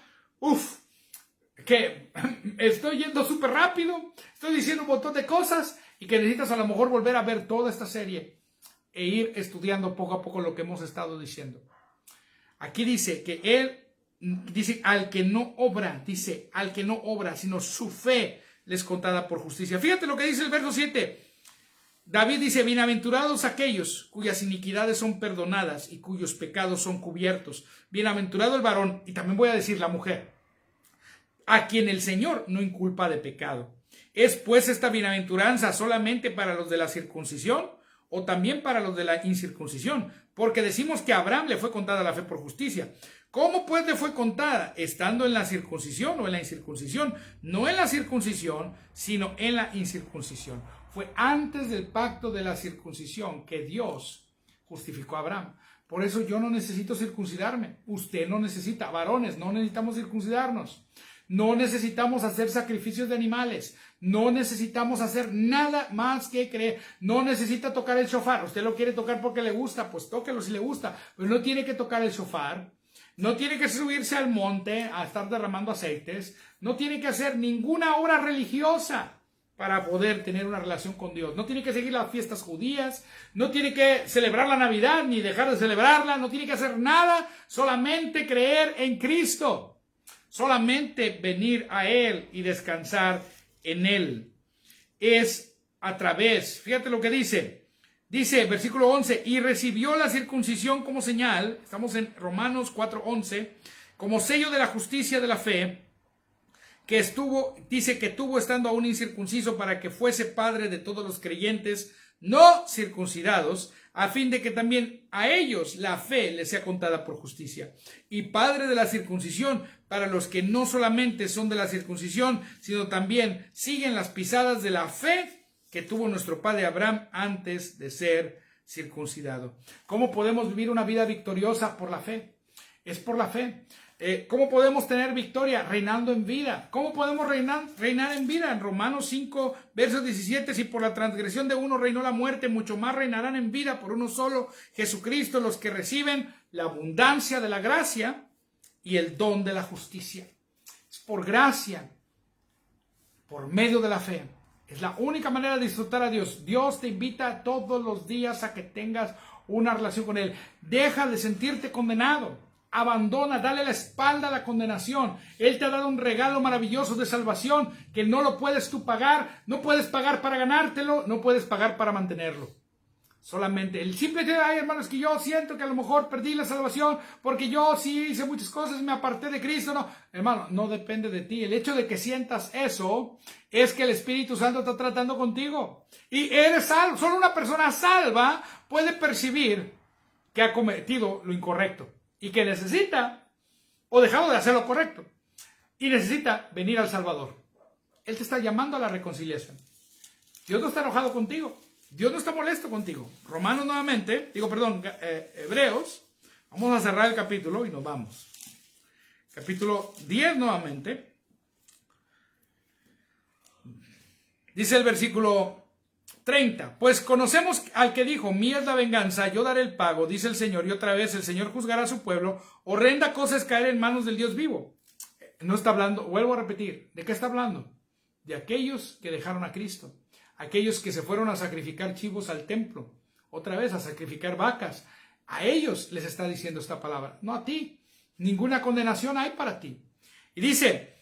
que estoy yendo súper rápido, estoy diciendo un montón de cosas y que necesitas a lo mejor volver a ver toda esta serie e ir estudiando poco a poco lo que hemos estado diciendo. Aquí dice que Él, dice al que no obra, sino su fe les contada por justicia. Fíjate lo que dice el verso 7. David dice, bienaventurados aquellos cuyas iniquidades son perdonadas y cuyos pecados son cubiertos. Bienaventurado el varón, y también voy a decir la mujer, a quien el Señor no inculpa de pecado. ¿Es pues esta bienaventuranza solamente para los de la circuncisión o también para los de la incircuncisión? Porque decimos que a Abraham le fue contada la fe por justicia. ¿Cómo pues le fue contada? ¿Estando en la circuncisión o en la incircuncisión? No en la circuncisión, sino en la incircuncisión. Fue antes del pacto de la circuncisión que Dios justificó a Abraham. Por eso yo no necesito circuncidarme. Usted no necesita. Varones, no necesitamos circuncidarnos. No necesitamos hacer sacrificios de animales. No necesitamos hacer nada más que creer. No necesita tocar el shofar. Usted lo quiere tocar porque le gusta, pues tóquelo si le gusta. Pero no tiene que tocar el shofar. No tiene que subirse al monte a estar derramando aceites. No tiene que hacer ninguna obra religiosa para poder tener una relación con Dios. No tiene que seguir las fiestas judías, no tiene que celebrar la Navidad ni dejar de celebrarla, no tiene que hacer nada, solamente creer en Cristo, solamente venir a Él y descansar en Él. Es a través, fíjate lo que dice versículo 11, y recibió la circuncisión como señal, estamos en Romanos 4:11, como sello de la justicia de la fe, dice que tuvo estando aún incircunciso para que fuese padre de todos los creyentes no circuncidados, a fin de que también a ellos la fe les sea contada por justicia. Y padre de la circuncisión para los que no solamente son de la circuncisión, sino también siguen las pisadas de la fe que tuvo nuestro padre Abraham antes de ser circuncidado. ¿Cómo podemos vivir una vida victoriosa? Por la fe. Es por la fe. ¿Cómo podemos tener victoria? Reinando en vida. ¿Cómo podemos reinar en vida? En Romanos 5, verso 17, si por la transgresión de uno reinó la muerte, mucho más reinarán en vida por uno solo, Jesucristo, los que reciben la abundancia de la gracia y el don de la justicia. Es por gracia, por medio de la fe. Es la única manera de disfrutar a Dios. Dios te invita todos los días a que tengas una relación con Él. Deja de sentirte condenado. Abandona, dale la espalda a la condenación. Él te ha dado un regalo maravilloso de salvación que no lo puedes tú pagar. No puedes pagar para ganártelo, no puedes pagar para mantenerlo. solamente el simple hecho de, ay, hermano, es que yo siento que a lo mejor perdí la salvación porque yo sí hice muchas cosas y me aparté de Cristo. No, hermano, no depende de ti. El hecho de que sientas eso es que el Espíritu Santo está tratando contigo. Y eres salvo. Solo una persona salva puede percibir que ha cometido lo incorrecto y que necesita o dejado de hacer lo correcto y necesita venir al Salvador. Él te está llamando a la reconciliación. Dios no está enojado contigo. Dios no está molesto contigo. Romanos nuevamente, Hebreos. Vamos a cerrar el capítulo y nos vamos. Capítulo 10 nuevamente. Dice el versículo 30. Pues conocemos al que dijo, mía es la venganza, yo daré el pago, dice el Señor. Y otra vez el Señor juzgará a su pueblo. Horrenda cosa es caer en manos del Dios vivo. No está hablando, vuelvo a repetir, ¿de qué está hablando? De aquellos que dejaron a Cristo. Aquellos que se fueron a sacrificar chivos al templo, otra vez a sacrificar vacas. A ellos les está diciendo esta palabra, no a ti. Ninguna condenación hay para ti. Y dice,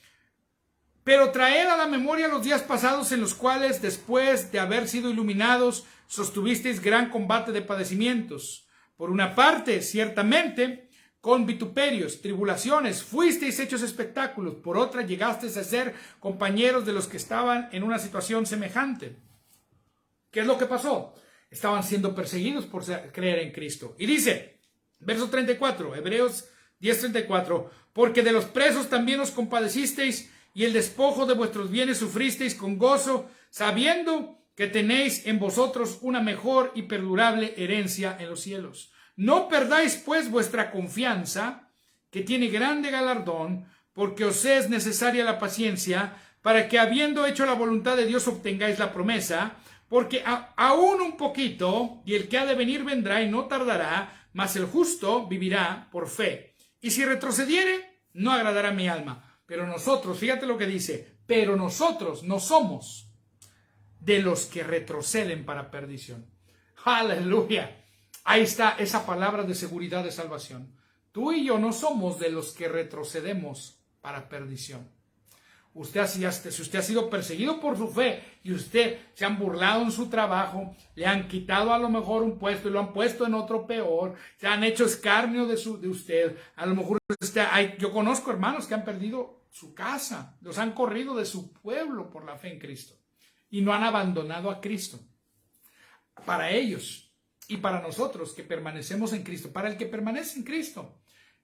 pero traed a la memoria los días pasados en los cuales, después de haber sido iluminados, sostuvisteis gran combate de padecimientos. Por una parte, ciertamente, con vituperios, tribulaciones, fuisteis hechos espectáculos. Por otra, llegasteis a ser compañeros de los que estaban en una situación semejante. ¿Qué es lo que pasó? Estaban siendo perseguidos por creer en Cristo. Y dice, verso 34, Hebreos 10:34, porque de los presos también os compadecisteis y el despojo de vuestros bienes sufristeis con gozo, sabiendo que tenéis en vosotros una mejor y perdurable herencia en los cielos. No perdáis pues vuestra confianza, que tiene grande galardón, porque os es necesaria la paciencia, para que habiendo hecho la voluntad de Dios obtengáis la promesa, porque aún un poquito, y el que ha de venir vendrá y no tardará, mas el justo vivirá por fe. Y si retrocediere, no agradará mi alma. Pero nosotros, fíjate lo que dice, pero nosotros no somos de los que retroceden para perdición. ¡Aleluya! Ahí está esa palabra de seguridad de salvación. Tú y yo no somos de los que retrocedemos para perdición. Si usted ha sido perseguido por su fe y usted se han burlado en su trabajo, le han quitado a lo mejor un puesto y lo han puesto en otro peor, se han hecho escarnio de usted, a lo mejor yo conozco hermanos que han perdido su casa, los han corrido de su pueblo por la fe en Cristo y no han abandonado a Cristo. Para ellos y para nosotros que permanecemos en Cristo, para el que permanece en Cristo,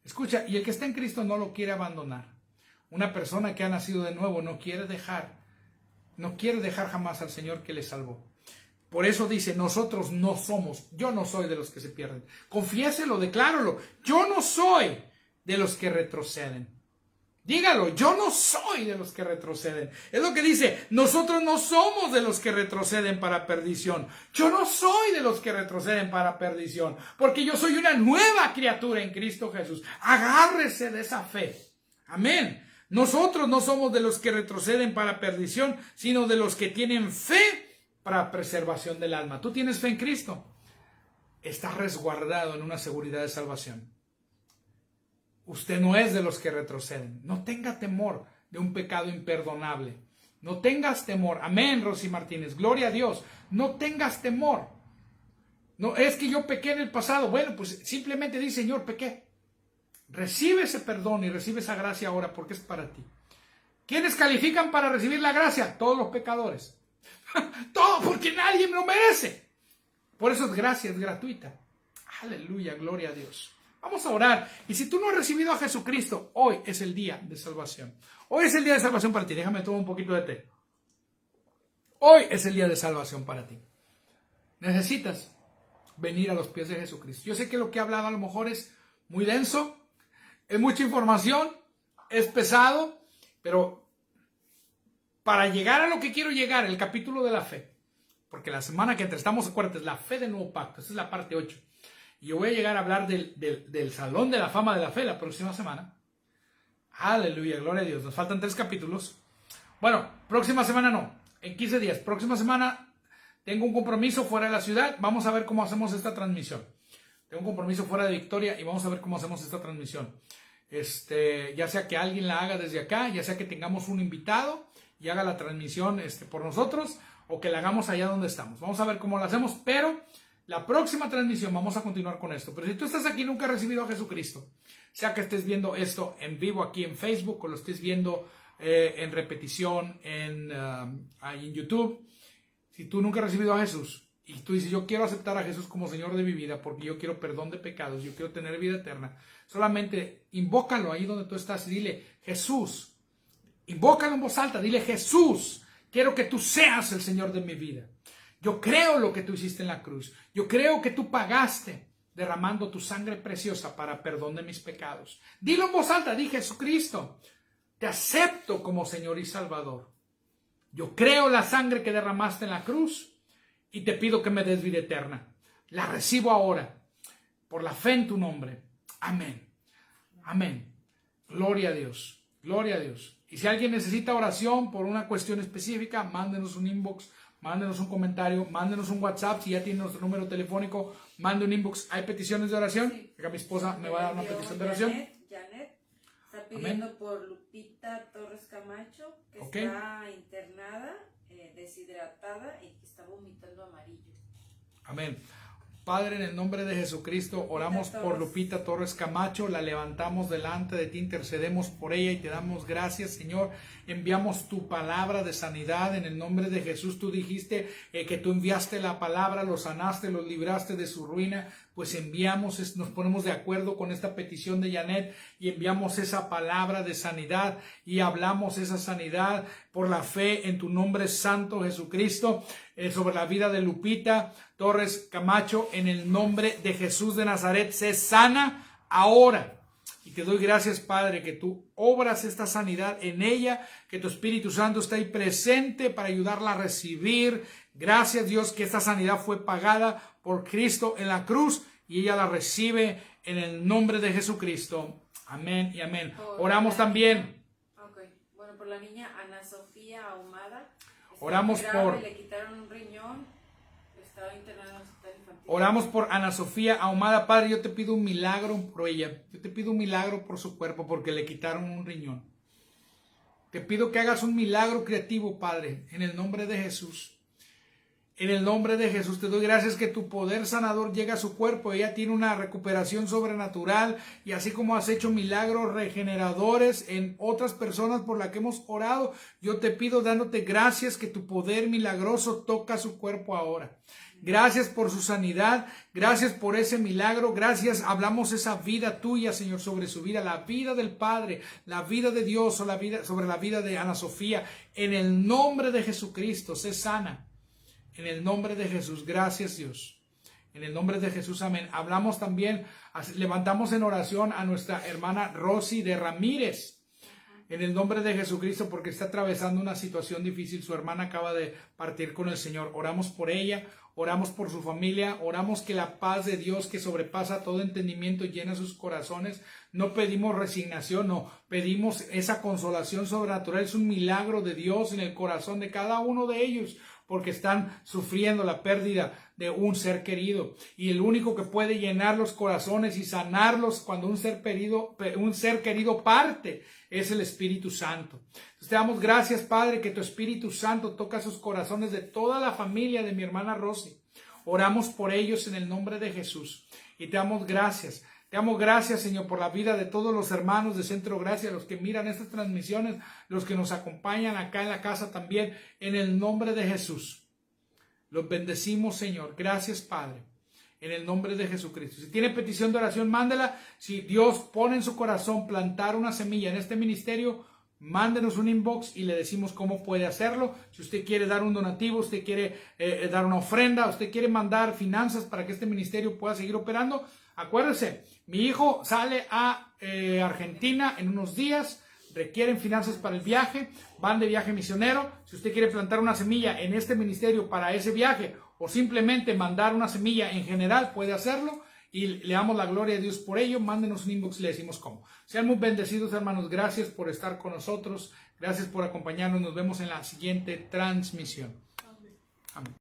escucha, y el que está en Cristo no lo quiere abandonar. Una persona que ha nacido de nuevo no quiere dejar jamás al Señor que le salvó. Por eso dice, nosotros no somos, yo no soy de los que se pierden. Confiéselo, decláralo, yo no soy de los que retroceden. Dígalo, yo no soy de los que retroceden. Es lo que dice, nosotros no somos de los que retroceden para perdición. Yo no soy de los que retroceden para perdición, porque yo soy una nueva criatura en Cristo Jesús. Agárrese de esa fe. Amén. Nosotros no somos de los que retroceden para perdición, sino de los que tienen fe para preservación del alma. ¿Tú tienes fe en Cristo? Estás resguardado en una seguridad de salvación. Usted no es de los que retroceden. No tenga temor de un pecado imperdonable. No tengas temor. Amén, Rosy Martínez. Gloria a Dios. No tengas temor. No es que yo pequé en el pasado. Bueno, pues simplemente di, Señor, pequé. Recibe ese perdón y recibe esa gracia ahora porque es para ti. ¿Quiénes califican para recibir la gracia? Todos los pecadores. Todo porque nadie me lo merece. Por eso es gracia, es gratuita. Aleluya, gloria a Dios. Vamos a orar. Y si tú no has recibido a Jesucristo, hoy es el día de salvación. Hoy es el día de salvación para ti. Déjame tomar un poquito de té. Hoy es el día de salvación para ti. Necesitas venir a los pies de Jesucristo. Yo sé que lo que he hablado a lo mejor es muy denso, es mucha información, es pesado, pero para llegar a lo que quiero llegar, el capítulo de la fe, porque la semana que entra estamos, acuérdate, es la fe del nuevo pacto, esta es la parte 8. Y yo voy a llegar a hablar del Salón de la Fama de la Fe la próxima semana. Aleluya, gloria a Dios. Nos faltan 3 capítulos. Bueno, próxima semana no, en 15 días. Próxima semana tengo un compromiso fuera de la ciudad. Vamos a ver cómo hacemos esta transmisión. Tengo un compromiso fuera de Victoria y vamos a ver cómo hacemos esta transmisión. Ya sea que alguien la haga desde acá, ya sea que tengamos un invitado y haga la transmisión por nosotros, o que la hagamos allá donde estamos. Vamos a ver cómo lo hacemos, pero La próxima transmisión vamos a continuar con esto. Pero si tú estás aquí y nunca has recibido a Jesucristo, sea que estés viendo esto en vivo aquí en Facebook o lo estés viendo en repetición ahí en YouTube, si tú nunca has recibido a Jesús y tú dices, yo quiero aceptar a Jesús como Señor de mi vida porque yo quiero perdón de pecados, yo quiero tener vida eterna, solamente invócalo ahí donde tú estás y dile, Jesús, invócalo en voz alta, dile, Jesús, quiero que tú seas el Señor de mi vida. Yo creo lo que tú hiciste en la cruz. Yo creo que tú pagaste derramando tu sangre preciosa para perdón de mis pecados. Dilo en voz alta, di, Jesucristo, te acepto como Señor y Salvador. Yo creo la sangre que derramaste en la cruz y te pido que me des vida eterna. La recibo ahora por la fe en tu nombre. Amén. Amén. Gloria a Dios. Gloria a Dios. Y si alguien necesita oración por una cuestión específica, mándenos un inbox, mándenos un comentario, mándenos un WhatsApp. Si ya tiene nuestro número telefónico, mande un inbox. ¿Hay peticiones de oración? Sí. Acá mi esposa me va a dar una petición de oración. Janet está pidiendo por Lupita Torres Camacho, que está internada, deshidratada y que está vomitando amarillo. Amén. Padre, en el nombre de Jesucristo, oramos por Lupita Torres Camacho, la levantamos delante de ti, intercedemos por ella y te damos gracias, Señor. Enviamos tu palabra de sanidad en el nombre de Jesús. Tú dijiste que tú enviaste la palabra, los sanaste, los libraste de su ruina. Pues enviamos, nos ponemos de acuerdo con esta petición de Janet y enviamos esa palabra de sanidad y hablamos esa sanidad por la fe en tu nombre santo, Jesucristo, sobre la vida de Lupita Torres Camacho, en el nombre de Jesús de Nazaret. Sé sana ahora. Y te doy gracias, Padre, que tú obras esta sanidad en ella, que tu Espíritu Santo está ahí presente para ayudarla a recibir. Gracias, Dios, que esta sanidad fue pagada por Cristo en la cruz y ella la recibe en el nombre de Jesucristo. Amén y amén. Oramos también. Bueno, por la niña Ana Sofía Ahumada. Oramos por... Le quitaron un riñón. Estaba internada en el hospital infantil. Oramos por Ana Sofía Ahumada. Padre, yo te pido un milagro por ella. Yo te pido un milagro por su cuerpo porque le quitaron un riñón. Te pido que hagas un milagro creativo, Padre, en el nombre de Jesús. En el nombre de Jesús te doy gracias que tu poder sanador llega a su cuerpo. Ella tiene una recuperación sobrenatural y así como has hecho milagros regeneradores en otras personas por las que hemos orado, yo te pido dándote gracias que tu poder milagroso toca su cuerpo ahora. Gracias por su sanidad, gracias por ese milagro, gracias, hablamos esa vida tuya, Señor, sobre su vida, la vida del Padre, la vida de Dios, sobre la vida de Ana Sofía. En el nombre de Jesucristo, sé sana. En el nombre de Jesús, gracias Dios. En el nombre de Jesús, amén. Hablamos también, levantamos en oración a nuestra hermana Rosy de Ramírez. En el nombre de Jesucristo, porque está atravesando una situación difícil. Su hermana acaba de partir con el Señor. Oramos por ella, oramos por su familia, oramos que la paz de Dios que sobrepasa todo entendimiento llena sus corazones. No pedimos resignación, no, pedimos esa consolación sobrenatural. Es un milagro de Dios en el corazón de cada uno de ellos, porque están sufriendo la pérdida de un ser querido. Y el único que puede llenar los corazones y sanarlos cuando un ser querido parte es el Espíritu Santo. Entonces te damos gracias, Padre, que tu Espíritu Santo toca sus corazones de toda la familia de mi hermana Rosy. Oramos por ellos en el nombre de Jesús y te damos gracias. Te damos gracias, Señor, por la vida de todos los hermanos de Centro Gracia, los que miran estas transmisiones, los que nos acompañan acá en la casa también, en el nombre de Jesús. Los bendecimos, Señor. Gracias, Padre, en el nombre de Jesucristo. Si tiene petición de oración, mándela. Si Dios pone en su corazón plantar una semilla en este ministerio, mándenos un inbox y le decimos cómo puede hacerlo. Si usted quiere dar un donativo, usted quiere dar una ofrenda, usted quiere mandar finanzas para que este ministerio pueda seguir operando, acuérdese, mi hijo sale a Argentina en unos días, requieren finanzas para el viaje, van de viaje misionero. Si usted quiere plantar una semilla en este ministerio para ese viaje o simplemente mandar una semilla en general, puede hacerlo y le damos la gloria a Dios por ello. Mándenos un inbox y le decimos cómo. Sean muy bendecidos, hermanos. Gracias por estar con nosotros. Gracias por acompañarnos. Nos vemos en la siguiente transmisión. Amén.